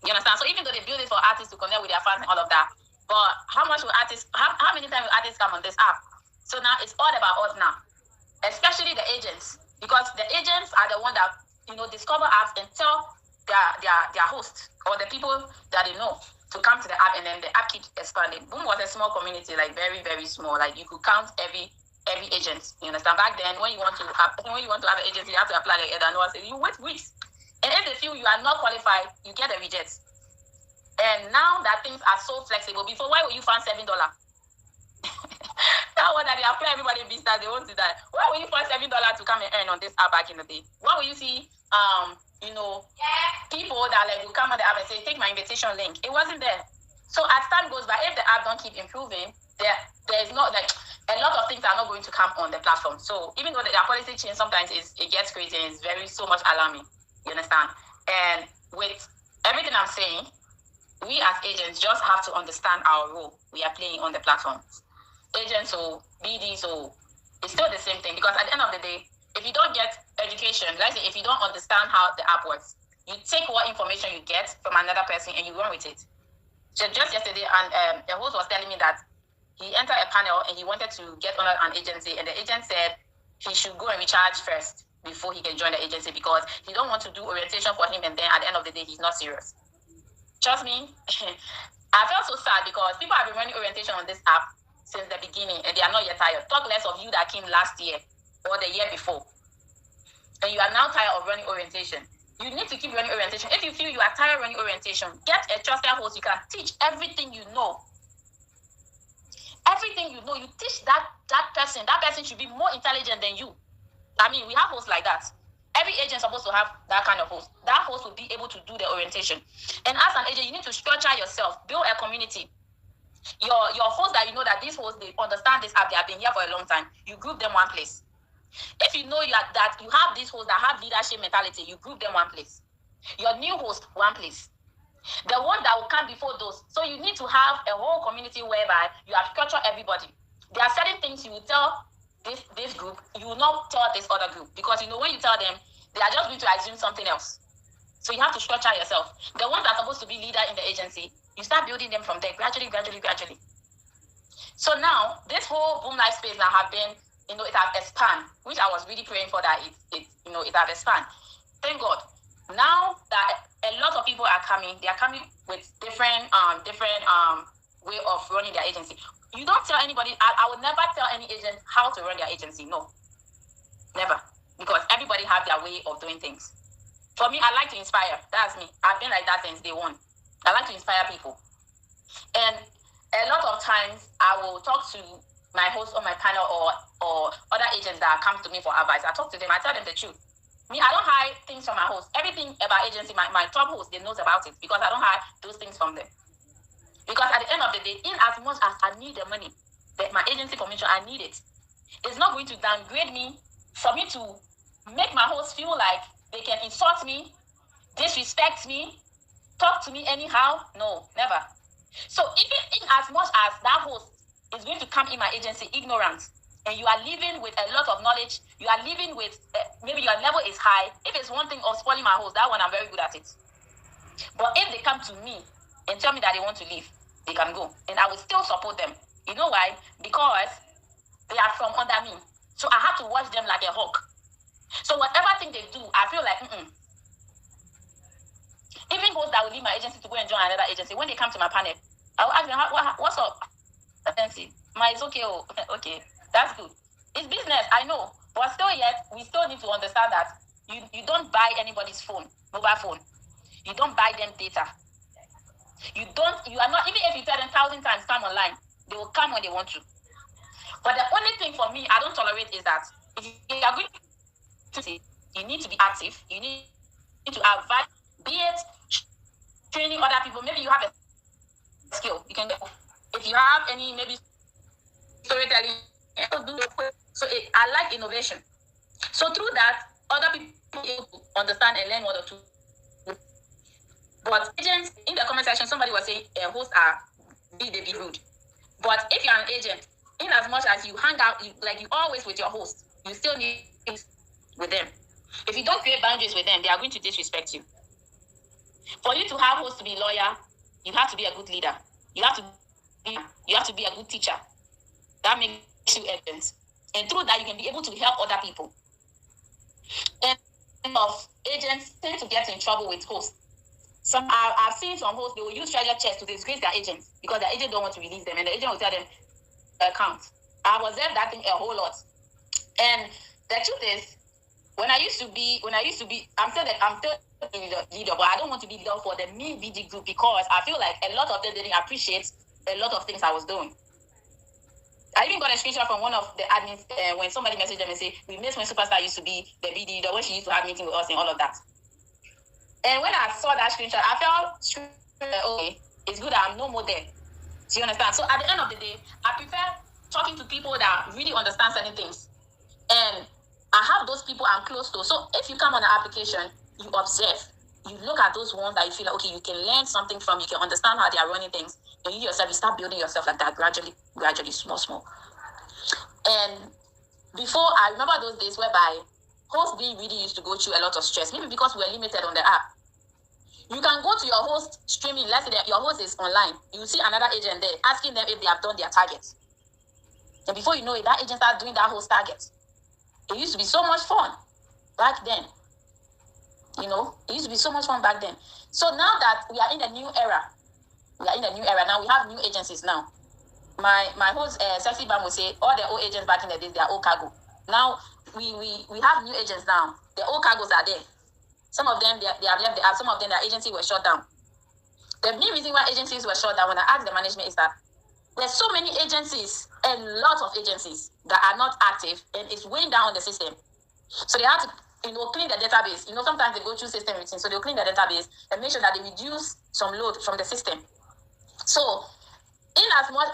You understand? So even though they build it for artists to connect with their fans and all of that, but how many times will artists come on this app? So now it's all about us now, especially the agents, because the agents are the one that discover apps and tell their hosts or the people that they know to come to the app, and then the app keeps expanding. Boom was a small community, like very, very small. Like you could count every agent. You understand? Back then, when you want to have an agency, you have to apply like you wait weeks. And if they feel you are not qualified, you get a reject. And now that things are so flexible, before why will you find $7? Now that they apply everybody in business, they want to die. Why will you find $7 to come and earn on this app back in the day? Why will you see people that will come on the app and say, take my invitation link? It wasn't there. So as time goes by, if the app don't keep improving, there is not a lot of things are not going to come on the platform. So even though their policy change, sometimes it gets crazy and it's so much alarming. You understand? And with everything I'm saying, we as agents just have to understand our role we are playing on the platform. Agents or BDs, or it's still the same thing, because at the end of the day, if you don't get education, let's say if you don't understand how the app works, you take what information you get from another person and you run with it. So just yesterday, and the host was telling me that he entered a panel and he wanted to get on an agency, and the agent said he should go and recharge first before he can join the agency because he don't want to do orientation for him, and then at the end of the day, he's not serious. Trust me, I felt so sad because people have been running orientation on this app since the beginning, and they are not yet tired. Talk less of you that came last year or the year before, and you are now tired of running orientation. You need to keep running orientation. If you feel you are tired of running orientation, get a trusted host. You can teach everything you know. Everything you know, you teach that person. That person should be more intelligent than you. I mean, we have hosts like that. Every agent is supposed to have that kind of host. That host will be able to do the orientation. And as an agent, you need to structure yourself, build a community. Your hosts that you know that these hosts, they understand this app, they have been here for a long time, you group them one place. If you know that you have these hosts that have leadership mentality, you group them one place. Your new host, one place. The one that will come before those. So you need to have a whole community whereby you have structured everybody. There are certain things you will tell this group, you will not tell this other group. Because you know when you tell them, they are just going to assume something else. So you have to structure yourself. The ones that are supposed to be leader in the agency, you start building them from there, gradually. So now, this whole Boomlive space now have been, it has expanded, which I was really praying for that it has expanded. Thank God. Now that a lot of people are coming, they are coming with different way of running their agency. You don't tell anybody, I would never tell any agent how to run their agency. No, never. Because everybody has their way of doing things. For me, I like to inspire. That's me. I've been like that since day one. I like to inspire people. And a lot of times, I will talk to my host on my panel or other agents that come to me for advice. I talk to them. I tell them the truth. Me, I don't hide things from my host. Everything about agency, my top host, they knows about it because I don't hide those things from them. Because at the end of the day, in as much as I need the money, my agency commission, I need it. It's not going to downgrade me for me to make my host feel like they can insult me, disrespect me, talk to me anyhow. No, never. So even in as much as that host is going to come in my agency ignorant, and you are living with a lot of knowledge, you are living with, maybe your level is high. If it's one thing of spoiling my host, that one I'm very good at it. But if they come to me and tell me that they want to leave, they can go. And I will still support them. You know why? Because they are from under me. So I have to watch them like a hawk. So whatever thing they do, I feel like, Even hosts that will leave my agency to go and join another agency, when they come to my panel, I will ask them, what's up? Agency? It's okay. Oh, okay. That's good. It's business, I know. But still yet, we still need to understand that you don't buy anybody's mobile phone. You don't buy them data. You are not, even if you tell them 1,000 times come online, they will come when they want to. But the only thing for me, I don't tolerate is that if you are going to see, you need to be active. You need to advise, be it training other people. Maybe you have a skill. You can go. If you have any, maybe storytelling, so I like innovation. So through that, other people understand and learn one or two. But agents, in the comment section, somebody was saying hosts they be rude. But if you're an agent, in as much as you hang out, you always with your host, you still need with them. If you don't create boundaries with them, they are going to disrespect you. For you to have hosts to be loyal, you have to be a good leader. You have to be a good teacher. That makes you evidence. And through that, you can be able to help other people. And of agents tend to get in trouble with hosts. I've seen some hosts, they will use treasure chests to disgrace their agents because their agent don't want to release them, and the agent will tell them account. I was there that thing a whole lot. And the truth is, when I used to be, I'm still leader, but I don't want to be leader for the main VG group because I feel like a lot of them didn't appreciate a lot of things I was doing. I even got a screenshot from one of the admins when somebody messaged them and said, we miss when Superstar used to be the BD leader, when she used to have meeting with us and all of that. And when I saw that screenshot, I felt, okay, it's good that I'm no more there. Do you understand? So at the end of the day, I prefer talking to people that really understand certain things. And I have those people I'm close to. So if you come on an application, you observe. You look at those ones that you feel like, okay, you can learn something from, you can understand how they are running things. And you yourself, you start building yourself like that, gradually, small. And before, I remember those days whereby host being really used to go through a lot of stress, maybe because we're limited on the app. You can go to your host streaming, let's say that your host is online. You see another agent there asking them if they have done their targets. And before you know it, that agent starts doing that host target. It used to be so much fun back then. You know, it used to be so much fun back then. So now that we are in a new era, now we have new agencies now. My host, Sexy Bam, will say all the old agents back in the days, they are old cargo. Now we have new agents now. The old cargos are there. Some of them, they have left the app. Some of them, their agency was shut down. The main reason why agencies were shut down, when I asked the management, is that there's so many agencies, a lot of agencies that are not active, and it's weighing down on the system. So they have to, clean the database. Sometimes they go through system routine, so they'll clean the database and make sure that they reduce some load from the system. So, in as much,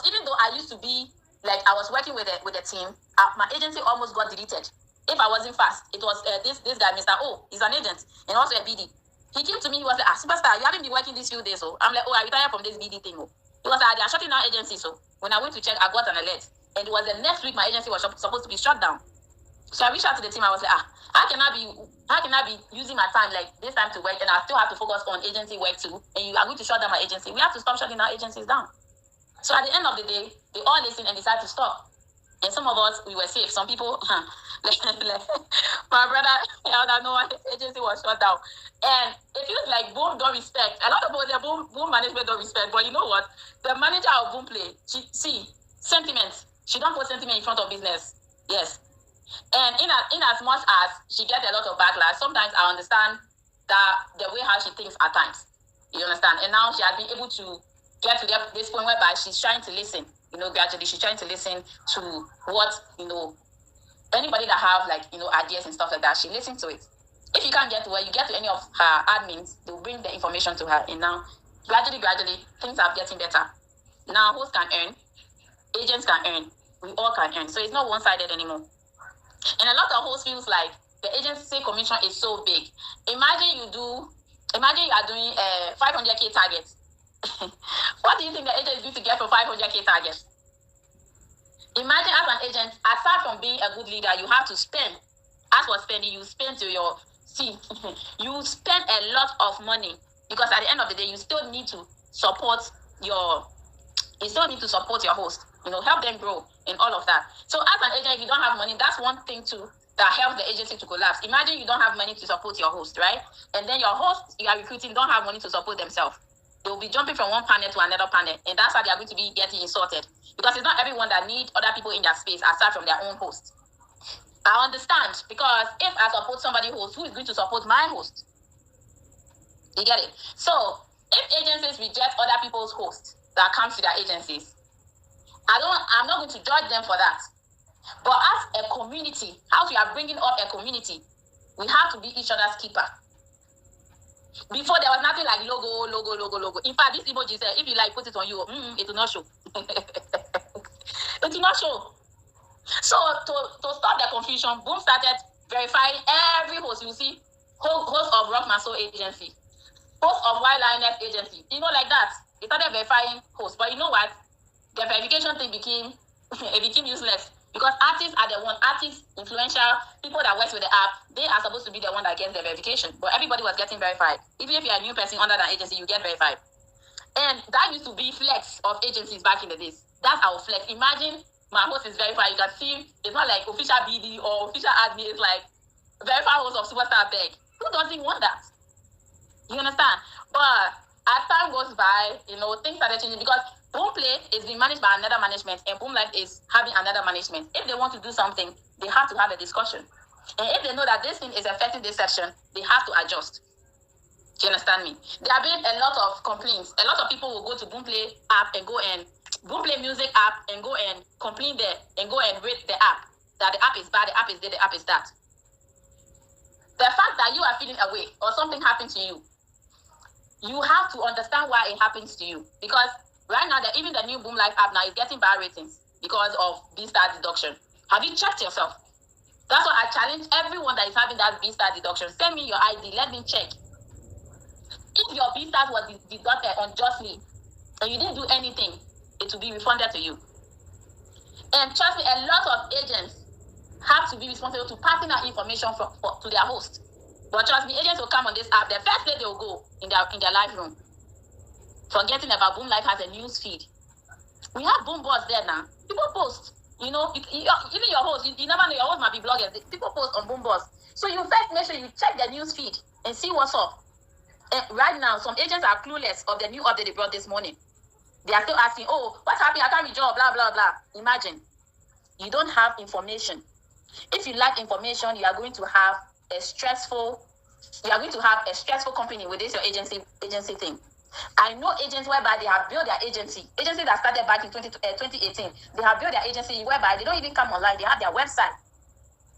even though I used to be, like, I was working with a team, my agency almost got deleted. If I wasn't fast, it was this guy, Mr. O, he's an agent and also a BD. He came to me, he was like, superstar, you haven't been working these few days, so I'm like, I retired from this BD thing. He was like, they are shutting down agency, so when I went to check, I got an alert. And it was the next week my agency was supposed to be shut down. So I reached out to the team, I was like, how can I be using my time like this time to work and I still have to focus on agency work too, and you are going to shut down my agency? We have to stop shutting our agencies down. So at the end of the day, they all listened and decided to stop. And some of us, we were safe. Some people, like my brother, I know his agency was shut down. And it feels like Boom don't respect. A lot of people say Boom management don't respect. But you know what? The manager of Boomplay, sentiment. She don't put sentiment in front of business. Yes. And in as much as she gets a lot of backlash, sometimes I understand that the way how she thinks at times. You understand? And now she has been able to get to this point whereby she's trying to listen. Gradually she's trying to listen to what, anybody that have ideas and stuff like that, she listens to it. If you can't get to her, you get to any of her admins, they will bring the information to her. And now, gradually, things are getting better. Now, hosts can earn, agents can earn, we all can earn. So it's not one-sided anymore. And a lot of hosts feels like the agency commission is so big. Imagine you are doing a 500K target. What do you think the agent is going to get for 500K target? Imagine as an agent, aside from being a good leader, you have to spend. As for spending, you spend you spend a lot of money, because at the end of the day, you still need to support your host. Help them grow and all of that. So as an agent, if you don't have money, that's one thing too that helps the agency to collapse. Imagine you don't have money to support your host, right? And then your host you are recruiting don't have money to support themselves. They will be jumping from one panel to another panel, and that's how they are going to be getting insulted. Because it's not everyone that needs other people in their space aside from their own host. I understand, because if I support somebody's host, who is going to support my host? You get it? So, if agencies reject other people's hosts that come to their agencies, I'm not going to judge them for that. But as a community, as we are bringing up a community, we have to be each other's keeper. Before, there was nothing like logo. In fact, this emoji said, if you put it on you, it will not show. It will not show. So, to stop the confusion, Boom started verifying every host. You see, host of ROCKmySOUL agency, host of 𝐈𝐧𝐬𝐧 agency, like that. They started verifying hosts. But you know what? The verification thing became useless. Because artists, influential, people that work with the app, they are supposed to be the one that gets the verification. But everybody was getting verified. Even if you're a new person under that agency, you get verified. And that used to be flex of agencies back in the days. That's our flex. Imagine my host is verified. You can see it's not like official BD or official admin. It's like verified host of Superstar Beg. Who doesn't want that? You understand? But as time goes by, things started changing, because Boomplay is being managed by another management and Boomlive is having another management. If they want to do something, they have to have a discussion. And if they know that this thing is affecting this section, they have to adjust. Do you understand me? There have been a lot of complaints. A lot of people will go to Boomplay app and go and BoomplayMusic app and go and complain there and go and rate the app. That the app is bad, the app is this, the app is that. The fact that you are feeling away or something happened to you, you have to understand why it happens to you. Because right now, even the new Boomlive app now is getting bad ratings because of B-star deduction. Have you checked yourself? That's why I challenge everyone that is having that B-star deduction. Send me your ID. Let me check. If your B-stars was deducted unjustly and you didn't do anything, it will be refunded to you. And trust me, a lot of agents, have to be responsible to passing out information to their host. But trust me, agents will come on this app. The first day they will go in their live room, forgetting about Boomlive has a news feed. We have boom boards there now. People post. You know, even your host, you never know, your host might be bloggers. People post on boom boards. So you first make sure you check their news feed and see what's up. And right now, some agents are clueless of the new update they brought this morning. They are still asking, oh, what's happening? I can't be job, blah, blah, blah. Imagine, you don't have information. If you lack information, you are going to have a stressful company with this your agency thing. I know agents whereby they have built their agency that started back in 2018. They have built their agency whereby they don't even come online. They have their website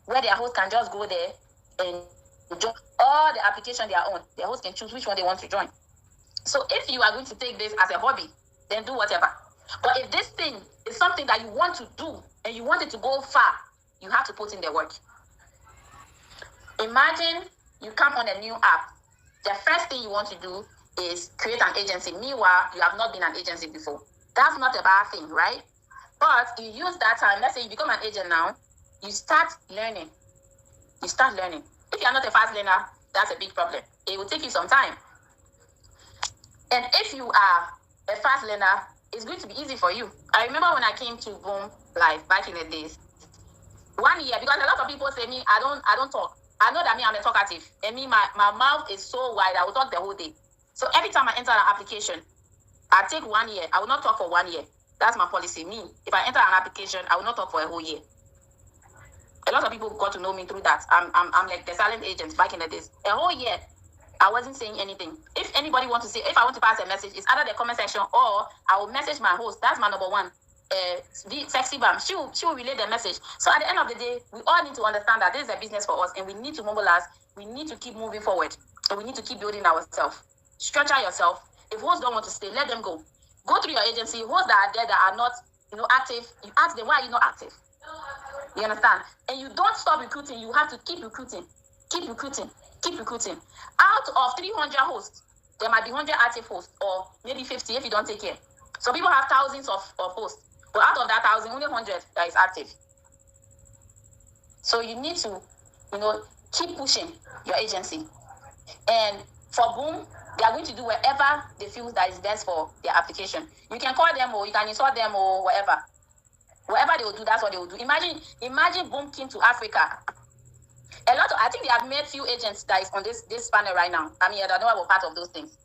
where their host can just go there and join all the application they are on. Their host can choose which one they want to join. So if you are going to take this as a hobby, then do whatever. But if this thing is something that you want to do and you want it to go far, you have to put in the work. Imagine you come on a new app. The first thing you want to do is create an agency. Meanwhile, you have not been an agency before. That's not a bad thing, right? But you use that time. Let's say you become an agent now. You start learning. If you are not a fast learner, that's a big problem. It will take you some time. And if you are a fast learner, it's going to be easy for you. I remember when I came to Boomlive back in the days, 1 year, because a lot of people say me, I don't talk. I know that I'm a talkative. And my mouth is so wide, I will talk the whole day. So every time I enter an application, I take 1 year. I will not talk for 1 year. That's my policy. Me, if I enter an application, I will not talk for a whole year. A lot of people got to know me through that. I'm like the silent agent back in the days. A whole year, I wasn't saying anything. If anybody wants to say, if I want to pass a message, it's either the comment section or I will message my host. That's my number one. Sexy Bam. She will relay the message. So at the end of the day, we all need to understand that this is a business for us and we need to mobilize. We need to keep moving forward. And we need to keep building ourselves. Structure yourself. If hosts don't want to stay, let them go. Go through your agency. Hosts that are there that are not, active, you ask them, why are you not active? You understand? And you don't stop recruiting. You have to keep recruiting. Keep recruiting. Keep recruiting. Out of 300 hosts, there might be 100 active hosts, or maybe 50 if you don't take care. So people have thousands of hosts, but out of that 1,000, only 100 that is active. So you need to, keep pushing your agency. And for Boom, they are going to do whatever they feel that is best for their application. You can call them or you can install them or whatever. Whatever they will do, that's what they will do. Imagine Boom came to Africa. I think they have made few agents that is on this panel right now. I mean, I don't know about part of those things.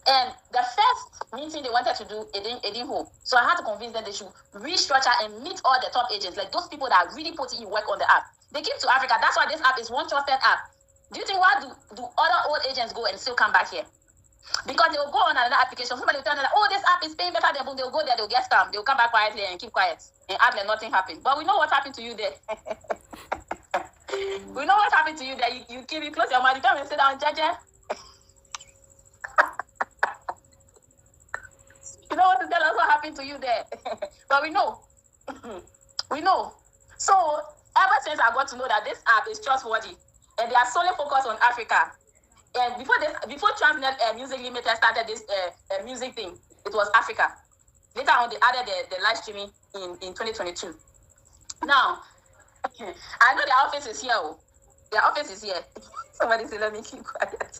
And the first meeting they wanted to do, it didn't hold. So I had to convince them they should restructure and meet all the top agents, like those people that really put in work on the app. They came to Africa. That's why this app is one trusted app. Do you think why do other old agents go and still come back here? Because they will go on another application. Somebody will tell them, oh, this app is paying better than Boom. They'll go there, they'll get scammed. They'll come back quietly and keep quiet and act like nothing happened. But we know what happened to you there. We know what happened to you there. You close your mouth, you come and sit down, judge. You don't want to tell us what happened to you there. But we know. We know. So ever since I got to know that this app is trustworthy and they are solely focused on Africa. And before Transnet Music Limited started this music thing, it was Africa. Later on, they added the live streaming in 2022. Now, I know their office is here. Their office is here. Somebody say, let me keep quiet.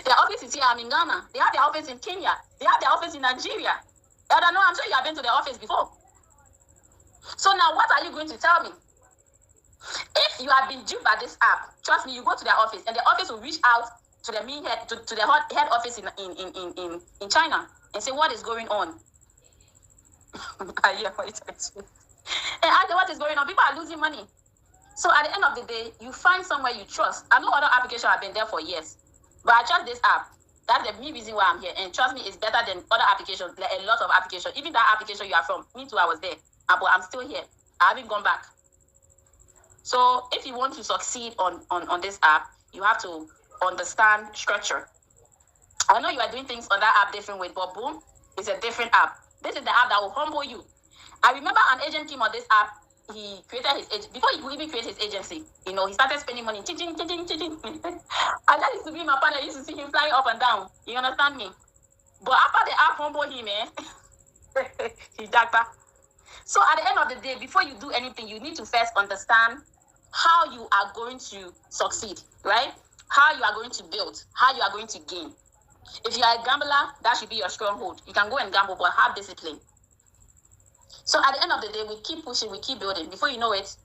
Their office is here. I'm in Ghana. They have their office in Kenya. They have their office in Nigeria. I don't know. I'm sure you have been to their office before. So now, what are you going to tell me? If you have been duped by this app, trust me, you go to their office, and the office will reach out to the main head, to the head office in China, and say what is going on. I hear what it is. And ask them what is going on. People are losing money. So at the end of the day, you find somewhere you trust. I know other applications have been there for years, but I trust this app. That's the main reason why I'm here. And trust me, it's better than other applications, like a lot of applications. Even that application you are from, me too, I was there. But I'm still here. I haven't gone back. So if you want to succeed on this app, you have to understand structure. I know you are doing things on that app different way, but Boom is a different app. This is the app that will humble you. I remember an agent came on this app. He created his agent before he could even create his agency. He started spending money. And that used to be my partner. I used to see him flying up and down. You understand me? But after the app humbled him, he jacked back. So at the end of the day, before you do anything, you need to first understand how you are going to succeed, right? How you are going to build, how you are going to gain. If you are a gambler, that should be your stronghold. You can go and gamble, but have discipline. So at the end of the day, we keep pushing, we keep building. Before you know it,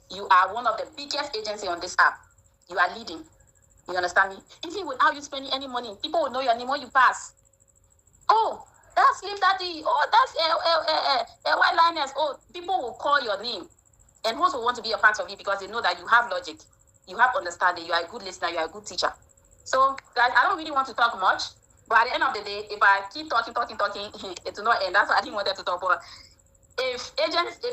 you are one of the biggest agencies on this app. You are leading. You understand me? Even without you spending any money, people will know your name when you pass. Oh, that's Slim Daddy. Oh, that's White Lioness. Oh, people will call your name. And hosts will want to be a part of it because they know that you have logic, you have understanding, you are a good listener, you are a good teacher. So, guys, I don't really want to talk much, but at the end of the day, if I keep talking, it will not end. That's why I didn't want to talk. But if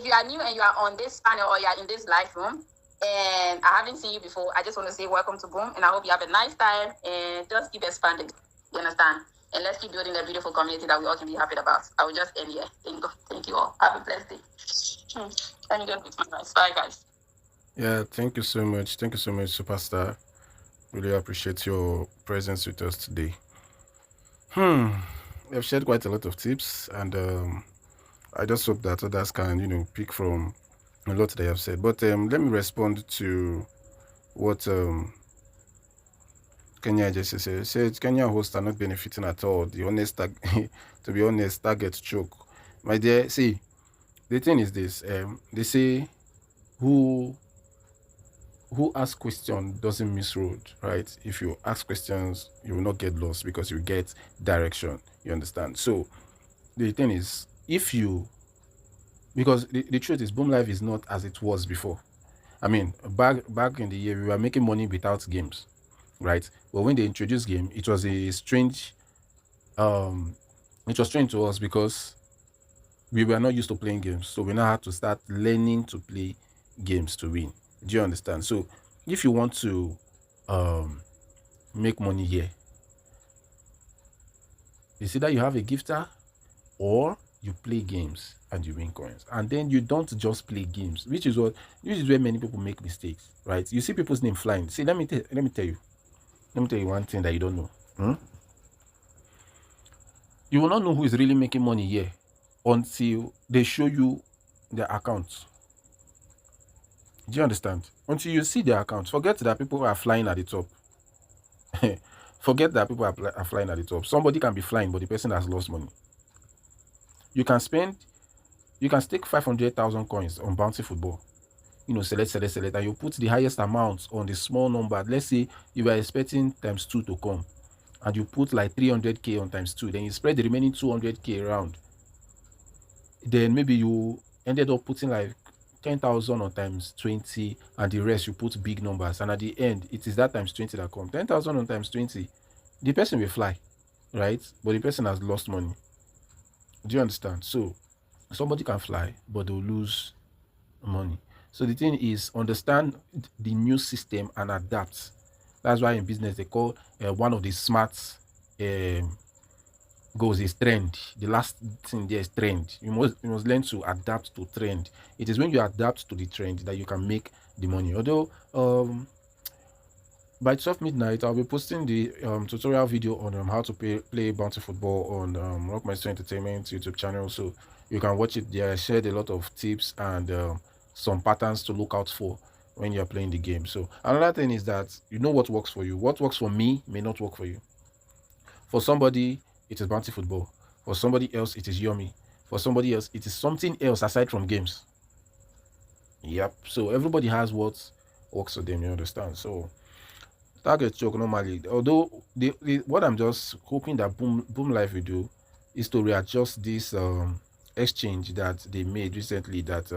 you are new and you are on this panel or you are in this live room, and I haven't seen you before, I just want to say welcome to Boom, and I hope you have a nice time and just keep expanding. You understand? And let's keep building a beautiful community that we all can be happy about. I will just end here. Thank you all. Have a blessed day. Let me go with my guys. Bye, guys. Yeah, thank you so much. Thank you so much, Superstar. Really appreciate your presence with us today. I've shared quite a lot of tips, and I just hope that others can, pick from a lot they have said. But let me respond to what Kenya just said. Kenya hosts are not benefiting at all. The honest, to be honest, target choke. My dear, see, the thing is this. They say who asks question doesn't miss road, right? If you ask questions, you will not get lost because you get direction. You understand? So the thing is, because the truth is, Boomlive is not as it was before. I mean, back in the year, we were making money without games, right? But when they introduced game, it was strange to us because we were not used to playing games. So we now had to start learning to play games to win. Do you understand? So if you want to make money here, it's either you have a gifter or you play games and you win coins. And then you don't just play games, which is where many people make mistakes, right? You see people's name flying. See, let me tell you one thing that you don't know. You will not know who is really making money here until they show you their accounts. Do you understand? Until you see their accounts, forget that people are flying at the top. Forget that people are flying at the top. Somebody can be flying, but the person has lost money. You can stake 500,000 coins on bounty football. Select, and you put the highest amount on the small number. Let's say you were expecting ×2 to come, and you put like 300k on ×2. Then you spread the remaining 200k around. Then maybe you ended up putting like 10,000 on ×20, and the rest you put big numbers. And at the end, it is that ×20 that comes. 10,000 on ×20, the person will fly, right? But the person has lost money. Do you understand? So somebody can fly, but they'll lose money. So the thing is, understand the new system and adapt. That's why in business they call one of the smart goals is trend. The last thing there is trend. You must learn to adapt to trend. It is when you adapt to the trend that you can make the money. Although by 12 midnight, I'll be posting the tutorial video on how to play bounty football on ROCKmySOUL Entertainment YouTube channel. So you can watch it there. I shared a lot of tips and some patterns to look out for when you're playing the game. So another thing is that you know what works for you. What works for me may not work for you. For somebody, it is bounty football. For somebody else, it is Yomi. For somebody else, it is something else aside from games. Yep. So everybody has what works for them, you understand? So target choke normally, although what I'm just hoping that Boomlive will do is to readjust this exchange that they made recently, that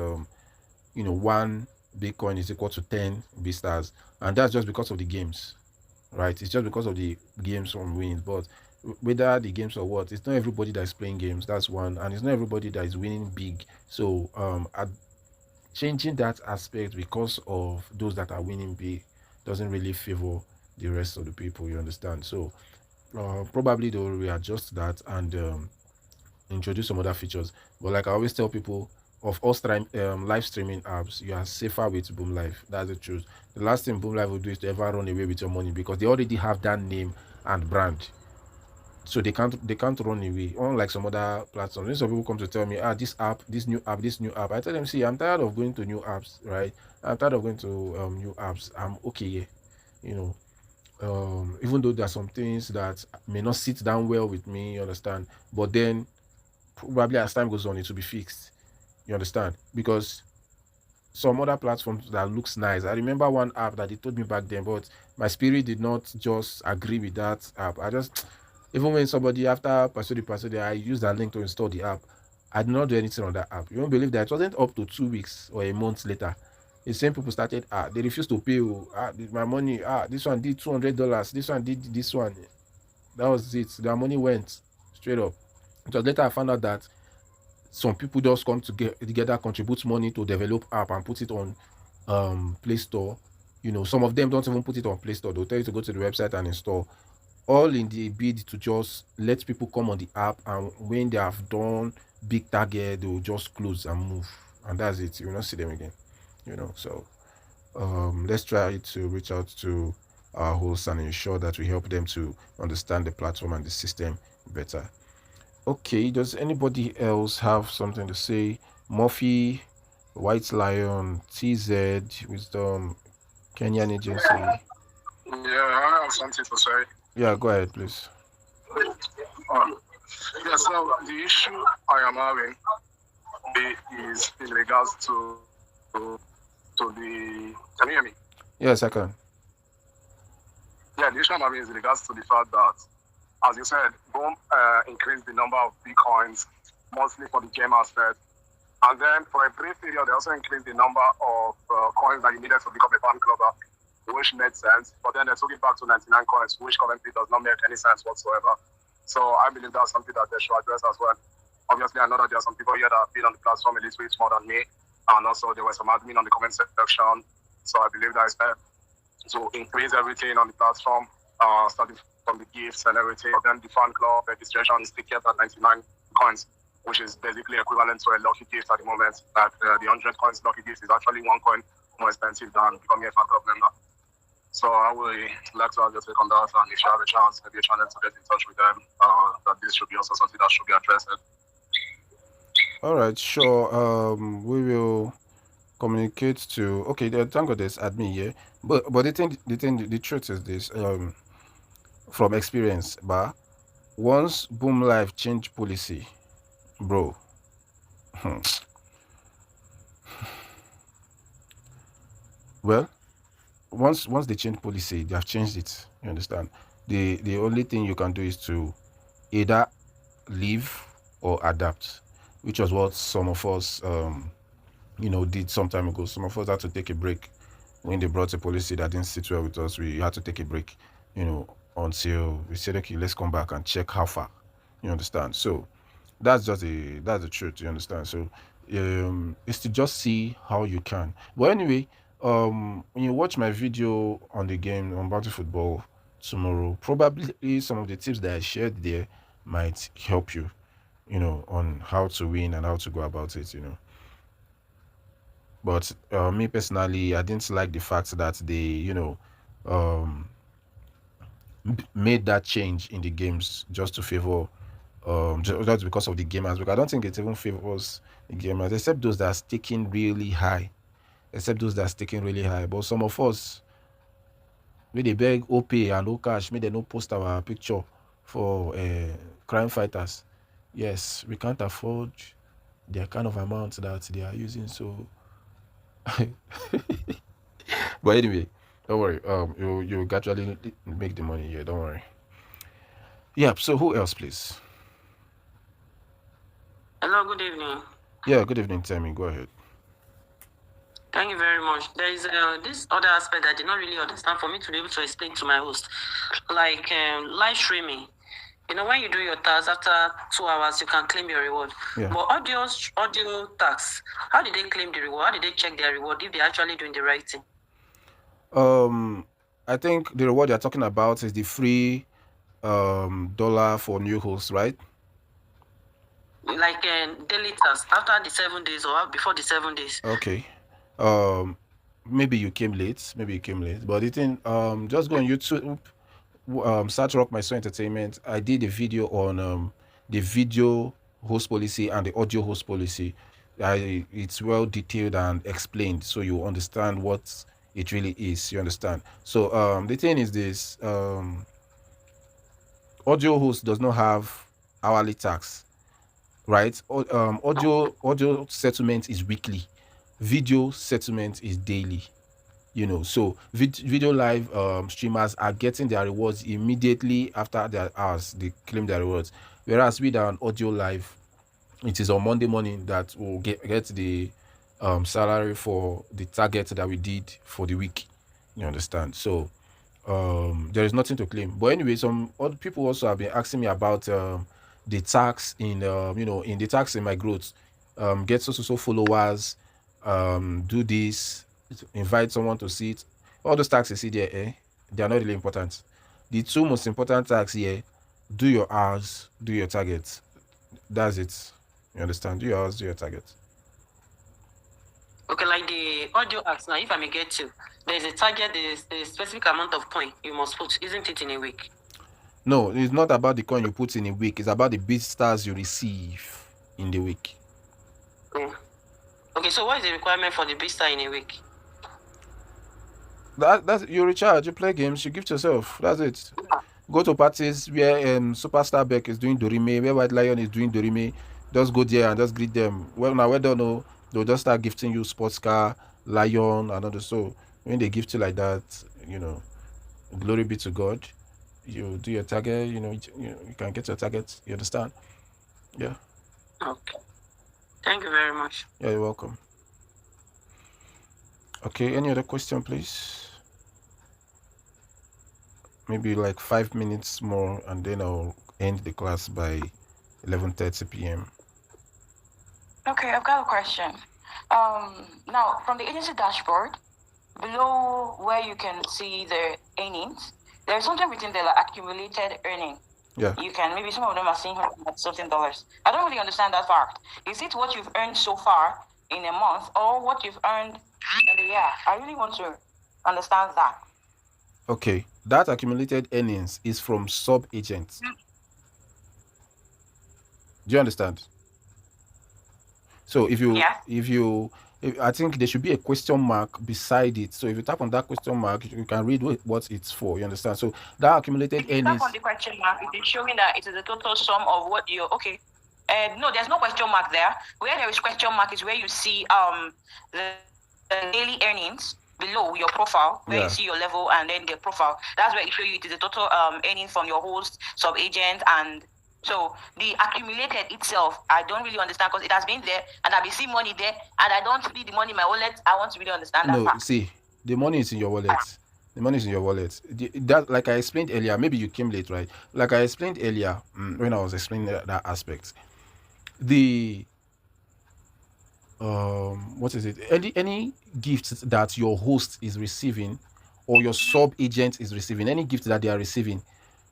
1 Bitcoin is equal to 10 B-stars, and that's just because of the games, right? It's just because of the games from wins. But whether the games or what, it's not everybody that is playing games, that's one, and it's not everybody that is winning big. So changing that aspect because of those that are winning big doesn't really favor the rest of the people, you understand? So probably they will readjust that and introduce some other features. But like I always tell people, of all live streaming apps, you are safer with Boomlive. That's the truth. The last thing Boomlive will do is to ever run away with your money, because they already have that name and brand. so they can't run away, unlike some other platforms. When some people come to tell me, this app, this new app, I tell them, see, I'm tired of going to new apps, right? I'm tired of going to new apps. I'm okay here, you know. Even though there are some things that may not sit down well with me, you understand, but then probably as time goes on it will be fixed, you understand, because some other platforms that looks nice. I remember one app that they told me back then, but my spirit did not just agree with that app. I just, even when somebody after pursued, I used that link to install the app. I did not do anything on that app. You won't believe that it wasn't up to 2 weeks or a month later. The same people started, they refused to pay. My money, this one did $200, this one did this one. That was it. Their money went straight up. It was later I found out that some people just come together, contribute money to develop app and put it on Play Store. You know, some of them don't even put it on Play Store. They'll tell you to go to the website and install. All in the bid to just let people come on the app, and when they have done big target, they will just close and move. And that's it. You will not see them again. You know, so let's try to reach out to our hosts and ensure that we help them to understand the platform and the system better. Okay, does anybody else have something to say? Murphy, White Lion, TZ, Wisdom, Kenyan Agency. Yeah, I have something to say. Yeah, go ahead, please. Yeah, so the issue I am having is in regards to the. Can you hear me? Yes, I can. Yeah, the issue I'm having is in regards to the fact that, as you said, Boom increased the number of Bitcoins, mostly for the game aspect. And then for a brief period, they also increased the number of coins that you needed to become a fan clubber, which made sense. But then they took it back to 99 coins, which currently does not make any sense whatsoever. So I believe that's something that they should address as well. Obviously, I know that there are some people here that have been on the platform a little bit more than me. And also, there were some admin on the comment section. So I believe that it's fair to increase everything on the platform, starting from the gifts and everything. Then the fan club registration is still kept at 99 coins, which is basically equivalent to a lucky gift at the moment. Like the 100 coins lucky gift is actually 1 coin more expensive than becoming a fan club member. So I would like to have your take on that, and if you have a chance, maybe a channel to get in touch with them, that this should be also something that should be addressed. All right, sure. We will communicate to. Okay, thank God there's admin here, but the truth is this. From experience, but once Boomlive changed policy, bro. Well, once they change policy, they have changed it. You understand? The only thing you can do is to either leave or adapt, which was what some of us did some time ago. Some of us had to take a break when they brought a policy that didn't sit well with us. We had to take a break, until we said, okay, let's come back and check how far. You understand? So that's the truth. You understand? So it's to just see how you can. But anyway, when you watch my video on the game on Bounty Football tomorrow, probably some of the tips that I shared there might help you, on how to win and how to go about it. But me personally, I didn't like the fact that they made that change in the games just to favor just because of the gamers. Because I don't think it even favors the gamers, except those that are sticking really high. But some of us, we they beg OP and no cash, may they no post our picture for crime fighters. Yes, we can't afford the kind of amount that they are using. So, but anyway, don't worry. You gradually make the money here. Don't worry. Yeah. So who else, please? Hello. Good evening. Yeah. Good evening, Tammy. Go ahead. Thank you very much. There is this other aspect I did not really understand for me to be able to explain to my host, like live streaming. When you do your tasks after 2 hours, you can claim your reward. Yeah. But audio tasks, how did they claim the reward? How did they check their reward if they're actually doing the right thing? I think the reward you're talking about is the free dollar for new hosts, right? Like daily tasks after the 7 days or before the 7 days. Okay. Maybe you came late. But the thing, just go on YouTube search ROCKmySOUL Entertainment. I did a video on the video host policy and the audio host policy. It's well detailed and explained, so you understand what it really is. You understand? So the thing is this: audio host does not have hourly tax, right? Audio settlement is weekly, video settlement is daily. So video live streamers are getting their rewards immediately after their hours. They claim their rewards, whereas with an audio live, it is on Monday morning that we'll get the salary for the target that we did for the week. You understand? So there is nothing to claim. But anyway, some other people also have been asking me about the tax in in the tax in my growth. Get so followers, do this, invite someone to see it. All those taxes you see there, they are not really important. The two most important tax here: do your hours, do your targets. That's it. You understand? Do your hours, do your targets. Okay, like the audio acts now, if I may get you, there's a target, there's a specific amount of coin you must put, isn't it, in a week? No, it's not about the coin you put in a week. It's about the bit stars you receive in the week. Okay, so what is the requirement for the bit star in a week? That's you recharge, you play games, you give to yourself. That's it. Go to parties where Superstar Beck is doing Dorime, where White Lion is doing Dorime. Just go there and just greet them. Well, now we don't know. They'll just start gifting you sports car, Lion, and other. So when they gift you like that, glory be to God. You do your target. You can get your target. You understand? Yeah. Okay. Thank you very much. Yeah, you're welcome. Okay, any other question, please? Maybe like 5 minutes more, and then I'll end the class by 11:30 p.m. Okay, I've got a question. Now, from the agency dashboard, below where you can see the earnings, there's something written there like accumulated earning. Yeah. You can, maybe some of them are seeing something dollars. I don't really understand that fact. Is it what you've earned so far in a month or what you've earned in the year? I really want to understand that. Okay, that accumulated earnings is from sub-agents. Do you understand? So I think there should be a question mark beside it. So if you tap on that question mark, you can read what it's for. You understand? So that accumulated earnings. Tap on the question mark, it is showing that it is the total sum of what you okay. No, there's no question mark there. Where there is question mark is where you see the daily earnings below your profile, where you see your level and then the profile. That's where it shows you it is the total earnings from your host, sub-agent, and so the accumulated itself, I don't really understand because it has been there and I've been seeing money there and I don't see the money in my wallet. I want to really understand that. No, see, the money is in your wallet. The money is in your wallet. That, like I explained earlier, maybe you came late, right? Like I explained earlier when I was explaining that aspect. The what is it? Any gift that your host is receiving or your sub-agent is receiving, any gift that they are receiving,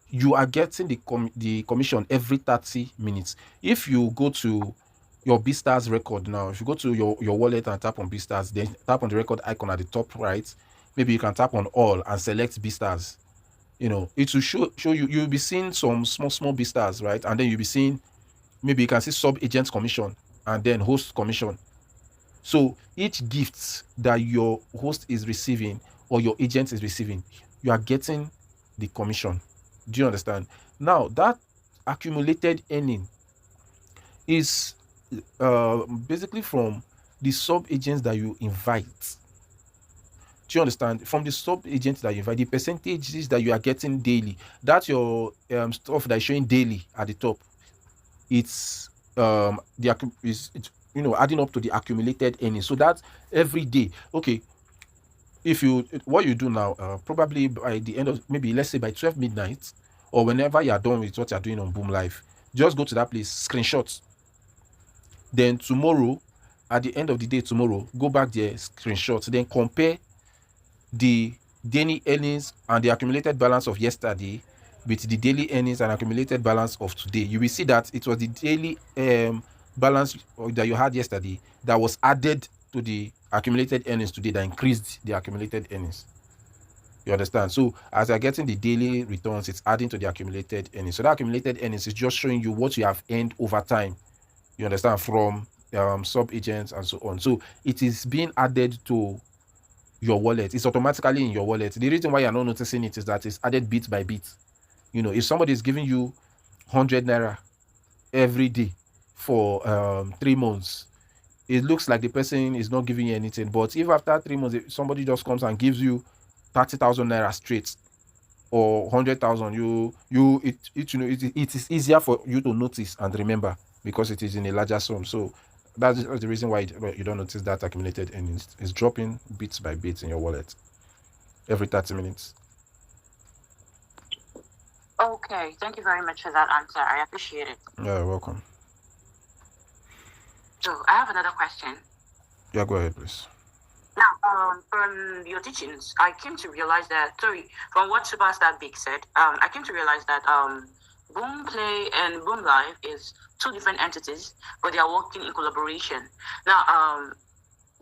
you are getting the commission every 30 minutes. If you go to your BStars record now, if you go to your wallet and tap on BStars, then tap on the record icon at the top right, maybe you can tap on all and select BStars. It will show you, you'll be seeing some small BStars, right? And then you'll be seeing, maybe you can see sub-agent commission and then host commission. So each gift that your host is receiving or your agent is receiving, you are getting the commission. Do you understand? Now, that accumulated earning is basically from the sub-agents that you invite. Do you understand? From the sub-agents that you invite, the percentages that you are getting daily, that's your stuff that is showing daily at the top. It's adding up to the accumulated earnings. So that's every day. Okay. What you do now, probably by the end of, maybe let's say by 12 midnight, or whenever you are done with what you are doing on Boomlive, just go to that place, screenshot. Then tomorrow, at the end of the day tomorrow, go back there, screenshot, then compare the daily earnings and the accumulated balance of yesterday with the daily earnings and accumulated balance of today. You will see that it was the daily balance that you had yesterday that was added to the accumulated earnings today that increased the accumulated earnings. You understand? So as you're getting the daily returns, it's adding to the accumulated earnings. So that accumulated earnings is just showing you what you have earned over time. You understand? From sub agents and so on. So it is being added to your wallet. It's automatically in your wallet. The reason why you're not noticing it is that it's added bit by bit. You know, if somebody is giving you 100 naira every day for 3 months, it looks like the person is not giving you anything. But if after 3 months somebody just comes and gives you 30,000 naira straight or 100,000, it is easier for you to notice and remember because it is in a larger sum. So that's the reason why you don't notice that accumulated earnings is dropping bit by bit in your wallet every 30 minutes. Okay, thank you very much for that answer. I appreciate it. Yeah, welcome. So I have another question. Yeah, go ahead, please. Now, from your teachings, I came to realize that, from what Superstar Big said, I came to realize that Boomplay and Boomlive is two different entities, but they are working in collaboration. Now,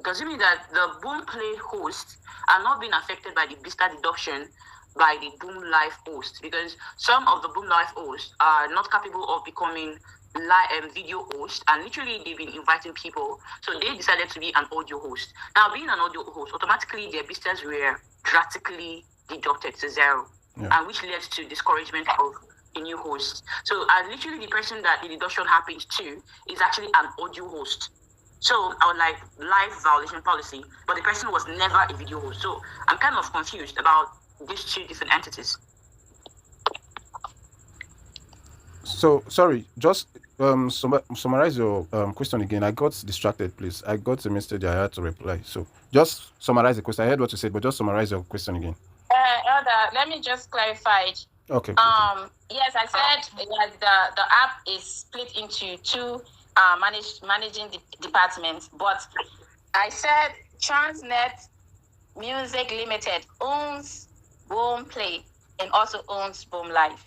does it mean that the Boomplay hosts are not being affected by the vista deduction by the Boomlive host? Because some of the Boomlive hosts are not capable of becoming live video host, and literally they've been inviting people, so they decided to be an audio host. Now, being an audio host, automatically their visitors were drastically deducted to zero, and which led to discouragement of a new host. So literally the person that the deduction happened to is actually an audio host. So I would like live violation policy, but the person was never a video host. So I'm kind of confused about these two different entities. So sorry, just summarize your question again. I got distracted, please. I got a message I had to reply. So just summarize the question. I heard what you said, but just summarize your question again. Elder, let me just clarify. Okay. Yes, I said the app is split into two managing departments, but I said Transnet Music Limited owns Boomplay and also owns Boomlive.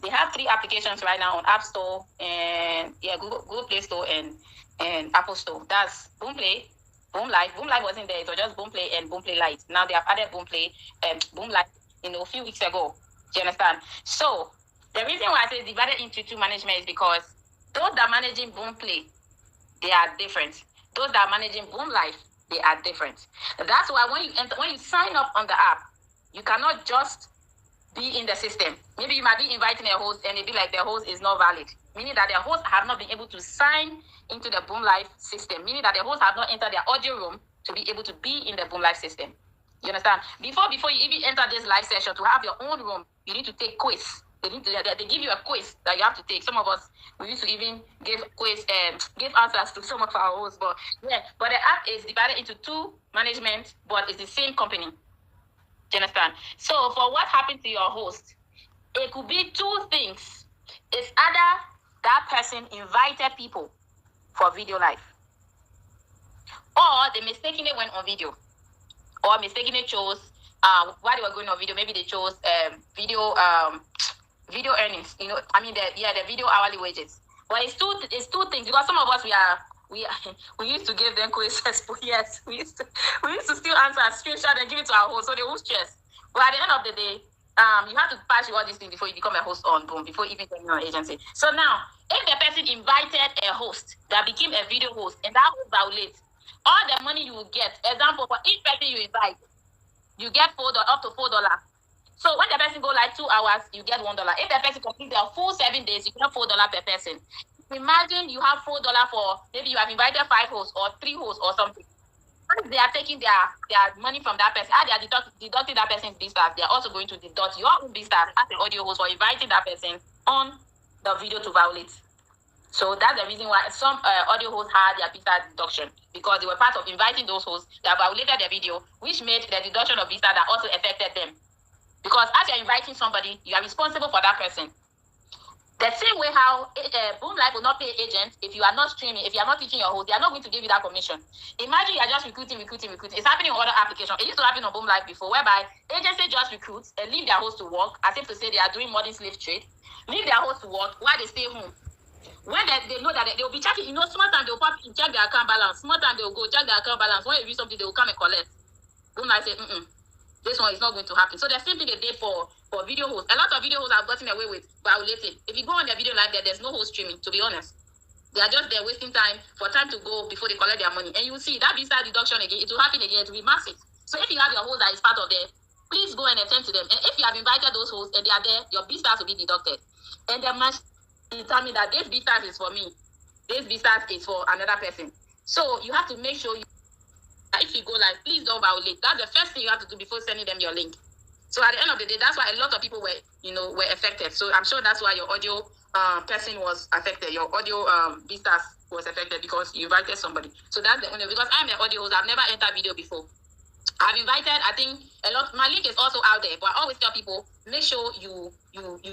They have 3 applications right now on App Store and Google Play Store and Apple Store. That's Boomplay, Boomlive. Boomlive wasn't there; it was just Boomplay and Boomplay Lite. Now they have added Boomplay and Boomlive, a few weeks ago. Do you understand? So the reason why I say it's divided into 2 management is because those that are managing Boomplay, they are different. Those that are managing Boomlive, they are different. That's why when you sign up on the app, you cannot just be in the system. Maybe you might be inviting a host and it be like the host is not valid, meaning that the host have not been able to sign into the Boomlive system, meaning that the host have not entered their audio room to be able to be in the Boomlive system. You understand? Before you even enter this live session, to have your own room, you need to take quiz. They give you a quiz that you have to take. Some of us, we used to even give quiz and give answers to some of our hosts. But the app is divided into 2 management, but it's the same company. Do you understand? So for what happened to your host, it could be 2 things. It's either that person invited people for video live, or they mistakenly went on video, or mistakenly chose while they were going on video. Maybe they chose video earnings. The video hourly wages. But it's two things, because some of us we used to give them quizzes, but yes, we used to still answer, screenshot and give it to our host, so they won't stress. But at the end of the day, you have to pass all these things before you become a host on Boom, before even joining an agency. So now, if the person invited a host that became a video host, and that host violates, all the money you will get, example, for each person you invite, you get up to $4. So when the person go like 2 hours, you get $1. If the person completes their full 7 days, you get $4 per person. Imagine you have $4 for, maybe you have invited 5 hosts or 3 hosts or something. Once they are taking their money from that person, they are deducting that person's B-stars, they are also going to deduct your own B-stars as an audio host for inviting that person on the video to violate. So that's the reason why some audio hosts had their B-star deduction, because they were part of inviting those hosts that violated their video, which made the deduction of B-star that also affected them. Because as you're inviting somebody, you are responsible for that person. The same way how Boomlive will not pay agents if you are not streaming, if you are not teaching your host, they are not going to give you that commission. Imagine you are just recruiting. It's happening on other applications. It used to happen on Boomlive before, whereby agency just recruits and leave their host to work, as if to say they are doing modern slave trade, leave their host to work while they stay home. When they know that they will be checking, small time they will pop in, check their account balance. Small time they will go check their account balance. When you do something, they will come and collect. Boomlive say, this one is not going to happen. So there's same thing again for video hosts. A lot of video hosts have gotten away with violating. If you go on their video live there's no host streaming, to be honest. They are just there wasting time for time to go before they collect their money. And you will see that visa deduction again, it will happen again, it will be massive. So if you have your host that is part of there, please go and attend to them. And if you have invited those hosts and they are there, your B-stars will be deducted. And they must determine that this B-stars is for me, this B-stars is for another person. So you have to make sure if you go live, please don't violate. That's the first thing you have to do before sending them your link. So at the end of the day, that's why a lot of people were affected. So I'm sure that's why your audio person was affected. Your audio B-stars was affected because you invited somebody. So that's the only, because I'm an audio host, I've never entered video before. I've invited, I think, a lot. My link is also out there, but I always tell people, make sure you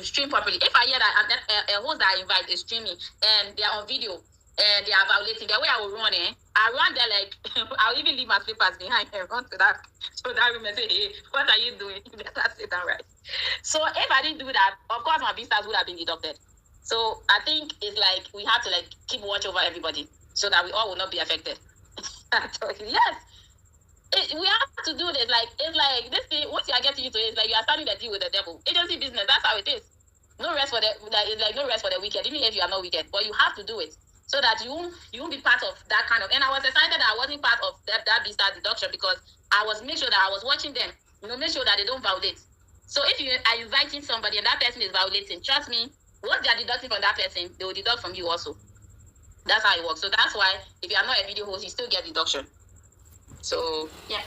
stream properly. If I hear that a host that I invite is streaming and they are on video and they are violating, the way I will run I run there like, I'll even leave my slippers behind and run to that. So that woman say, hey, what are you doing? You better sit down right. So if I didn't do that, of course my visas would have been deducted. So I think it's like, we have to like keep watch over everybody so that we all will not be affected. Yes. We have to do this. Like, it's like this thing, once you are getting into it, it's like you are starting to deal with the devil. Agency business, that's how it is. No rest for the it's like no rest for the wicked, even if you are not wicked. But you have to do it so that you won't be part of that kind of. And I was excited that I wasn't part of that B-star deduction because I was make sure that I was watching them, make sure that they don't violate. So if you are inviting somebody and that person is violating, trust me, what they are deducting from that person, they will deduct from you also. That's how it works. So that's why if you are not a video host, you still get deduction. So yeah,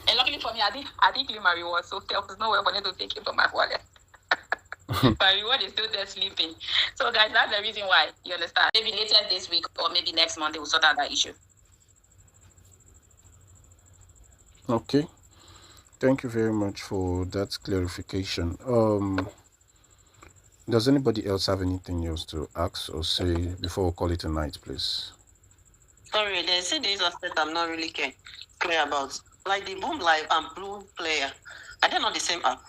and luckily for me, I didn't clean my reward, so there was nowhere for me to take it from my wallet. My reward is still there sleeping. So guys, that's the reason why, you understand. Maybe later this week or maybe next month they will sort out that issue. Okay, thank you very much for that clarification. Does anybody else have anything else to ask or say before we call it a night, please? Sorry, there's a days aspect I'm not really clear about. Like the Boomlive and Boomplay, are they not the same app?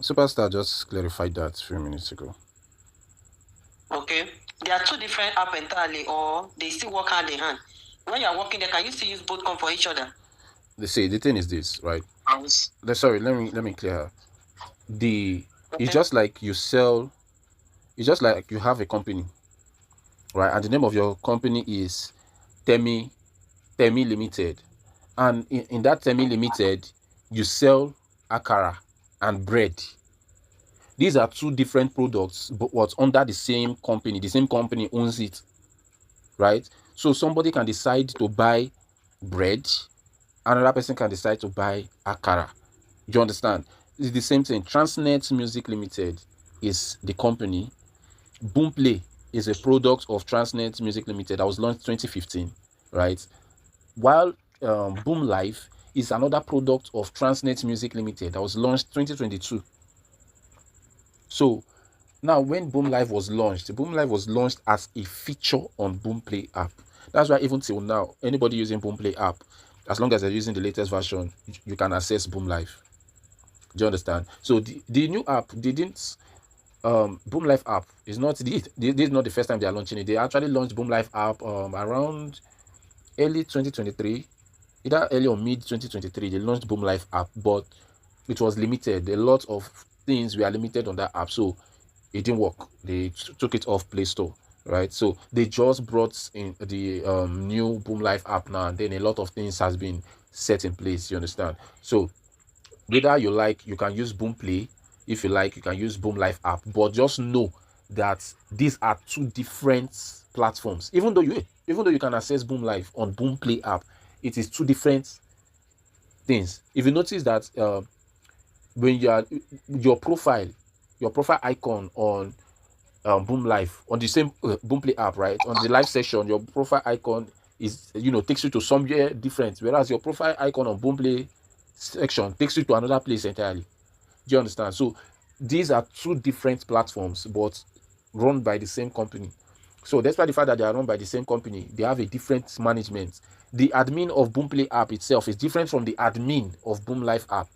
Superstar just clarified that a few minutes ago. Okay. They are two different apps entirely, or they still work hand in hand. When you are working there, can you still use both for each other? They say the thing is this, right? Sorry, let me clear. It's just like you sell. It's just like you have a company, right? And the name of your company is Temi Limited, and in that Temi Limited, you sell akara and bread. These are two different products, but what's under the same company. The same company owns it, right? So somebody can decide to buy bread, another person can decide to buy akara. You understand? It's the same thing. Transnet Music Limited is the company. Boomplay is a product of Transnet Music Limited that was launched 2015, right? While Boomlive is another product of Transnet Music Limited that was launched 2022. So now when Boomlive was launched as a feature on Boomplay app. That's why even till now, anybody using Boomplay app, as long as they're using the latest version, you can access Boomlive. Do you understand? So the new app didn't Boomlive app is not this is not the first time they are launching it. They actually launched Boomlive app around early 2023, either early or mid 2023. They launched Boomlive app, but it was limited. A lot of things were limited on that app, so it didn't work. They took it off Play Store, right? So they just brought in the new Boomlive app now, and then a lot of things has been set in place. You understand? So whether you like, you can use Boomplay. If you like, you can use Boomlive app, but just know that these are two different platforms. Even though you can access Boomlive on Boomplay app, it is two different things. If you notice that when you are your profile icon on Boomlive on the same Boomplay app, right, on the live session, your profile icon is takes you to somewhere different, whereas your profile icon on Boomplay section takes you to another place entirely. Do you understand? So these are two different platforms, but run by the same company. So despite the fact that they are run by the same company, they have a different management. The admin of Boomplay app itself is different from the admin of Boomlive app.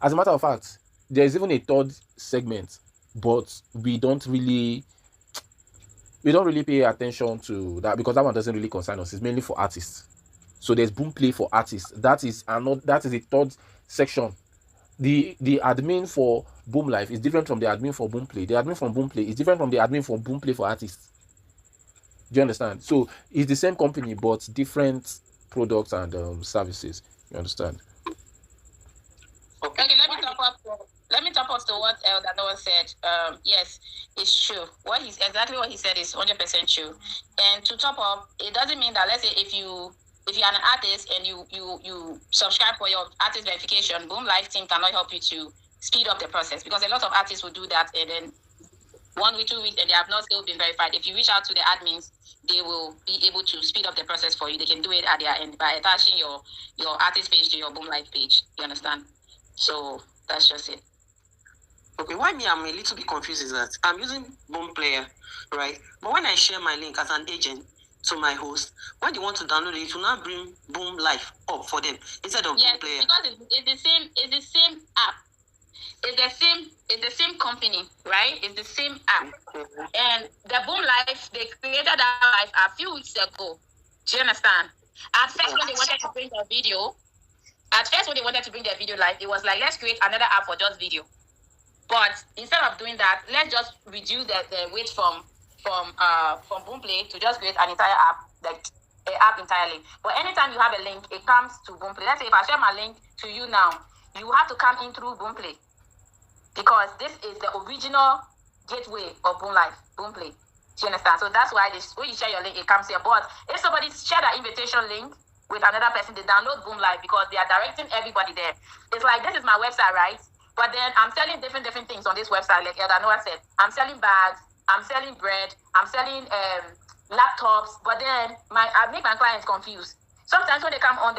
As a matter of fact, there is even a third segment, but we don't really pay attention to that because that one doesn't really concern us. It's mainly for artists. So there's Boomplay for artists. That is a third section the admin for Boomlive is different from the admin for Boomplay. The admin from Boomplay is different from the admin for Boomplay for artists. Do you understand? So it's the same company but different products and services. You understand? Okay, let me top up. Let me top up to what Elder Noah said. Yes, it's true. Exactly what he said is 100% true. And to top up, it doesn't mean that, let's say if you're an artist and you subscribe for your artist verification, Boomlive team cannot help you to speed up the process, because a lot of artists will do that and then 1 week, 2 weeks, and they have not still been verified. If you reach out to the admins, they will be able to speed up the process for you. They can do it at their end by attaching your artist page to your Boomlive page. You understand? So that's just it. Okay, why me I'm a little bit confused is that I'm using Boomplay, right? But when I share my link as an agent to my host, when they want to download it, it will now bring Boomlive up for them instead of Boomplay. Because it's the same app. It's the same company, right? It's the same app. And the Boomlive, they created that live a few weeks ago. Do you understand? At first, when they wanted to bring their video, live, it was like, let's create another app for just video. But instead of doing that, let's just reduce the weight from Boomplay to just create an entire app, like an app entirely. But anytime you have a link, it comes to Boomplay. Let's say if I share my link to you now, you have to come in through Boomplay, because this is the original gateway of Boomplay. Do you understand? So that's why when you share your link, it comes here. But if somebody share that invitation link with another person, they download Boomlive because they are directing everybody there. It's like, this is my website, right? But then I'm selling different things on this website, like Elder Noah said. I'm selling bags, I'm selling bread, I'm selling laptops, but then I make my clients confused. Sometimes when they come on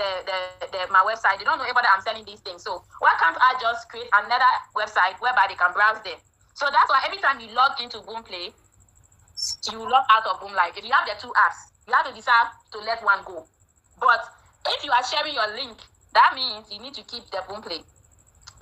my website, they don't know whether I'm selling these things. So why can't I just create another website whereby they can browse there? So that's why every time you log into Boomplay, you log out of Boomlive. If you have the two apps, you have to decide to let one go. But if you are sharing your link, that means you need to keep the Boomplay,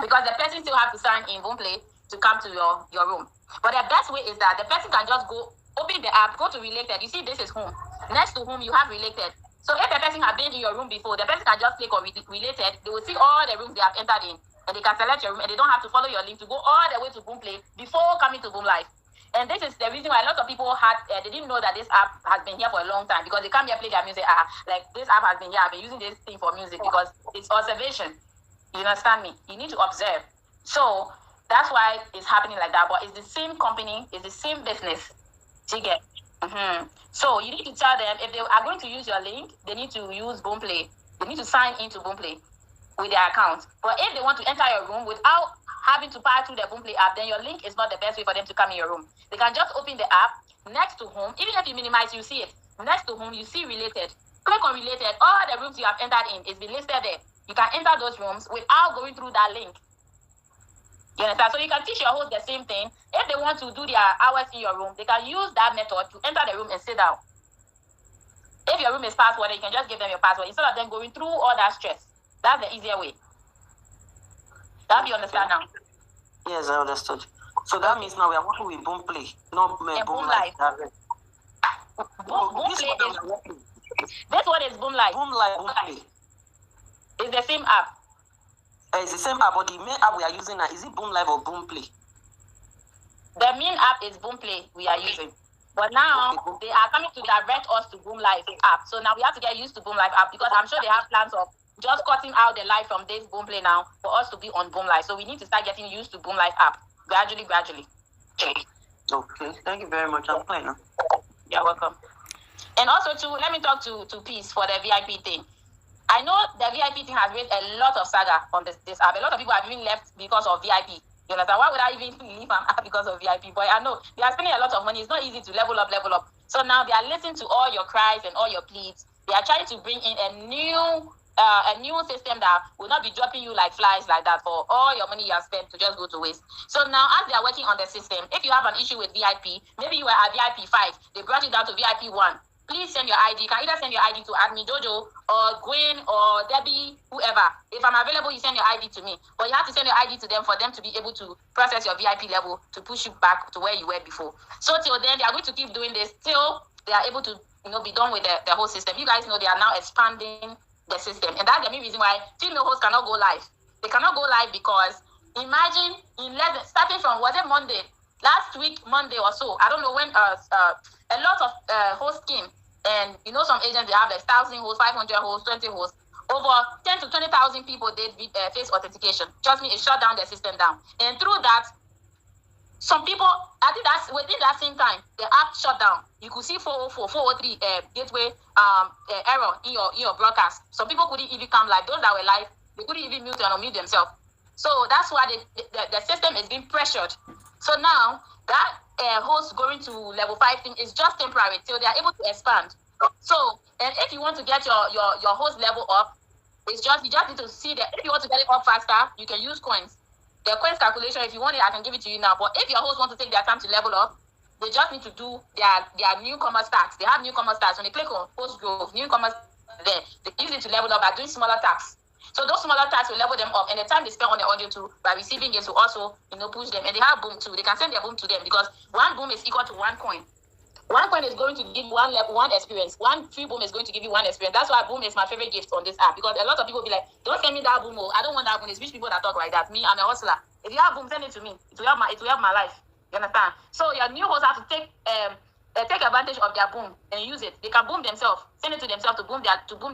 because the person still have to sign in Boomplay to come to your room. But the best way is that the person can just go, open the app, go to related. You see, this is home. Next to whom you have related. So if the person has been in your room before, the person can just click on related. They will see all the rooms they have entered in, and they can select your room, and they don't have to follow your link to go all the way to Boomplay before coming to Boomlive. And this is the reason why a lot of people they didn't know that this app has been here for a long time, because they come here, play their music. Like, this app has been here. I've been using this thing for music, because it's observation. You understand me? You need to observe. So that's why it's happening like that. But it's the same company, it's the same business. Do you get? So you need to tell them, if they are going to use your link, they need to use Boomplay. They need to sign into Boomplay with their account. But if they want to enter your room without having to pass through the Boomplay app, then your link is not the best way for them to come in your room. They can just open the app. Next to home, even if you minimize, you see it. Next to home, you see related. Click on related. All the rooms you have entered in is been listed there. You can enter those rooms without going through that link. You understand? So you can teach your host the same thing. If they want to do their hours in your room, they can use that method to enter the room and sit down. If your room is passworded, you can just give them your password instead of them going through all that stress. That's the easier way. That you understand now? Yes, I understood. So that means now we are working with Boomplay, not Boomlive. This one is Boomlive. Boomplay. It's the same app. It's the same app, but the main app we are using now, is it Boomlive or Boomplay? The main app is Boomplay we are using. But now they are coming to direct us to Boomlive app. So now we have to get used to Boomlive app, because I'm sure they have plans of just cutting out the live from this Boomplay now for us to be on Boomlive. So we need to start getting used to Boomlive app gradually. Okay, thank you very much. I'm fine now. You're welcome. And also too, let me talk to Peace for the VIP thing. I know the VIP thing has raised a lot of saga on this app. A lot of people have even left because of VIP. You understand? Why would I even leave an app because of VIP? But I know they are spending a lot of money. It's not easy to level up. So now they are listening to all your cries and all your pleas. They are trying to bring in a new system that will not be dropping you like flies like that for all your money you have spent to just go to waste. So now, as they are working on the system, if you have an issue with VIP, maybe you were at VIP 5, they brought you down to VIP 1. Please send your ID. You can either send your ID to Admin Jojo or Gwen or Debbie, whoever. If I'm available, you send your ID to me. But you have to send your ID to them for them to be able to process your VIP level to push you back to where you were before. So till then, they are going to keep doing this till they are able to be done with the whole system. You guys know they are now expanding the system. And that's the main reason why female hosts cannot go live. They cannot go live because imagine starting from, was it Monday? Last week, Monday or so, I don't know when, a lot of hosts came, and you know some agents, they have like 1,000 hosts, 500 hosts, 20 hosts. Over 10 to 20,000 people did face authentication. Trust me, it shut down their system down. And through that, some people, I think that's within that same time, the app shut down. You could see 404, 403 gateway error in your broadcast. Some people couldn't even come live. Those that were live, they couldn't even mute and unmute themselves. So that's why the system is being pressured. So now that host going to level 5 thing is just temporary till they are able to expand. So, and if you want to get your host level up, you just need to see that if you want to get it up faster, you can use coins. The coins calculation, if you want it, I can give it to you now. But if your host want to take their time to level up, they just need to do their newcomer stats. They have newcomer stats. When they click on host growth, newcomers there, they use it to level up by doing smaller tasks. So those smaller tasks will level them up, and the time they spend on the audio too by receiving it will also push them. And they have boom too. They can send their boom to them because one boom is equal to one coin. One coin is going to give you one experience. One free boom is going to give you one experience. That's why boom is my favorite gift on this app, because a lot of people be like, don't send me that boom. I don't want that boom. It's rich people that talk like that. Me, I'm a hustler. If you have boom, send it to me. It will help my life. You understand? So your new hosts have to take advantage of their boom and use it. They can boom themselves, send it to themselves to boom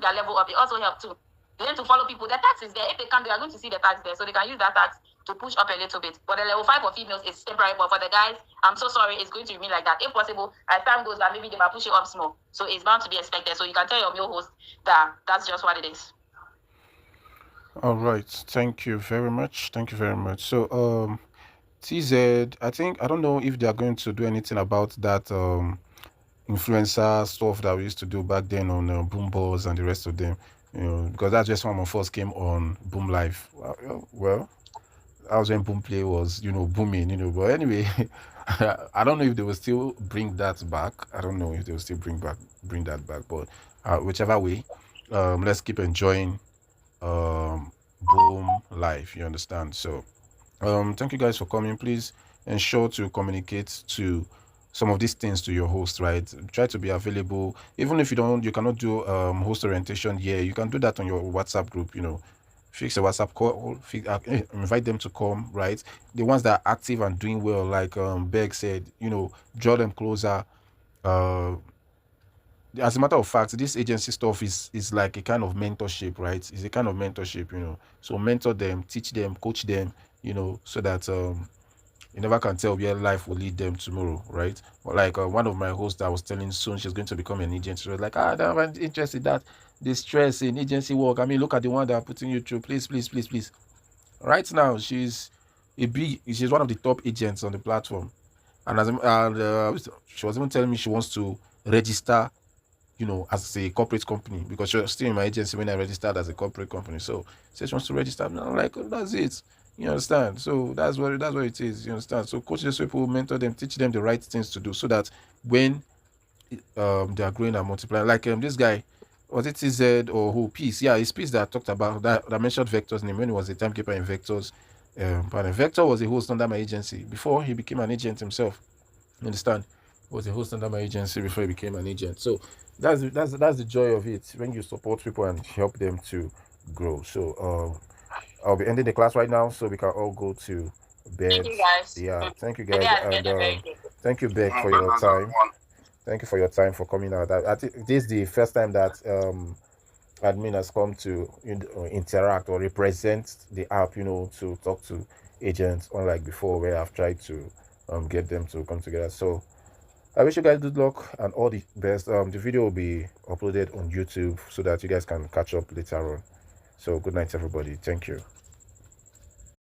their level up. It also help too. They need to follow people. The tax is there. If they can, they are going to see the tax there, so they can use that tax to push up a little bit. But the level 5 for females is temporary, but for the guys, I'm so sorry, it's going to remain like that. If possible, as time goes by, maybe they might push it up small. So it's bound to be expected. So you can tell your male host that that's just what it is. All right, thank you very much. Thank you very much. So TZ, I don't know if they are going to do anything about that influencer stuff that we used to do back then on Boomballs and the rest of them, because that's just when my first came on Boomlive. Well, that was when Boomplay was, booming, but anyway, I don't know if they will still bring that back. I don't know if they will still bring that back, but whichever way, let's keep enjoying Boom Live, you understand? So thank you guys for coming. Please ensure to communicate to some of these things to your host, right? Try to be available, even if you cannot do host orientation here. You can do that on your WhatsApp group. Fix a WhatsApp call, invite them to come, right? The ones that are active and doing well, like Beg said, draw them closer. As a matter of fact, this agency stuff is like a kind of mentorship, right? It's a kind of mentorship. So mentor them, teach them, coach them, so that you never can tell where life will lead them tomorrow, right? But like one of my hosts that was telling soon she's going to become an agent. She was like, I'm not interested in that. The stress in agency work. I mean, look at the one that are putting you through. Please, please, please, please. Right now, she's one of the top agents on the platform, and she was even telling me she wants to register, as a corporate company, because she was still in my agency when I registered as a corporate company. So she wants to register. And I'm like, oh, that's it. You understand? So that's what it is. You understand? So coach these people, mentor them, teach them the right things to do, so that when they are growing and multiplying, like this guy, was it TZ or who? Peace. Yeah, it's Peace that talked about that mentioned Vector's name when he was a timekeeper in Vector's. But Vector was a host under my agency before he became an agent himself. You understand? He was a host under my agency before he became an agent. So that's the joy of it, when you support people and help them to grow. So I'll be ending the class right now, so we can all go to bed. Thank you guys. Yeah, thank you guys, and thank you, Beck, for your time. Thank you for your time for coming out. I think this is the first time that admin has come to interact or represent the app, to talk to agents, unlike before where I've tried to get them to come together. So I wish you guys good luck and all the best. The video will be uploaded on YouTube so that you guys can catch up later on. So good night, everybody. Thank you.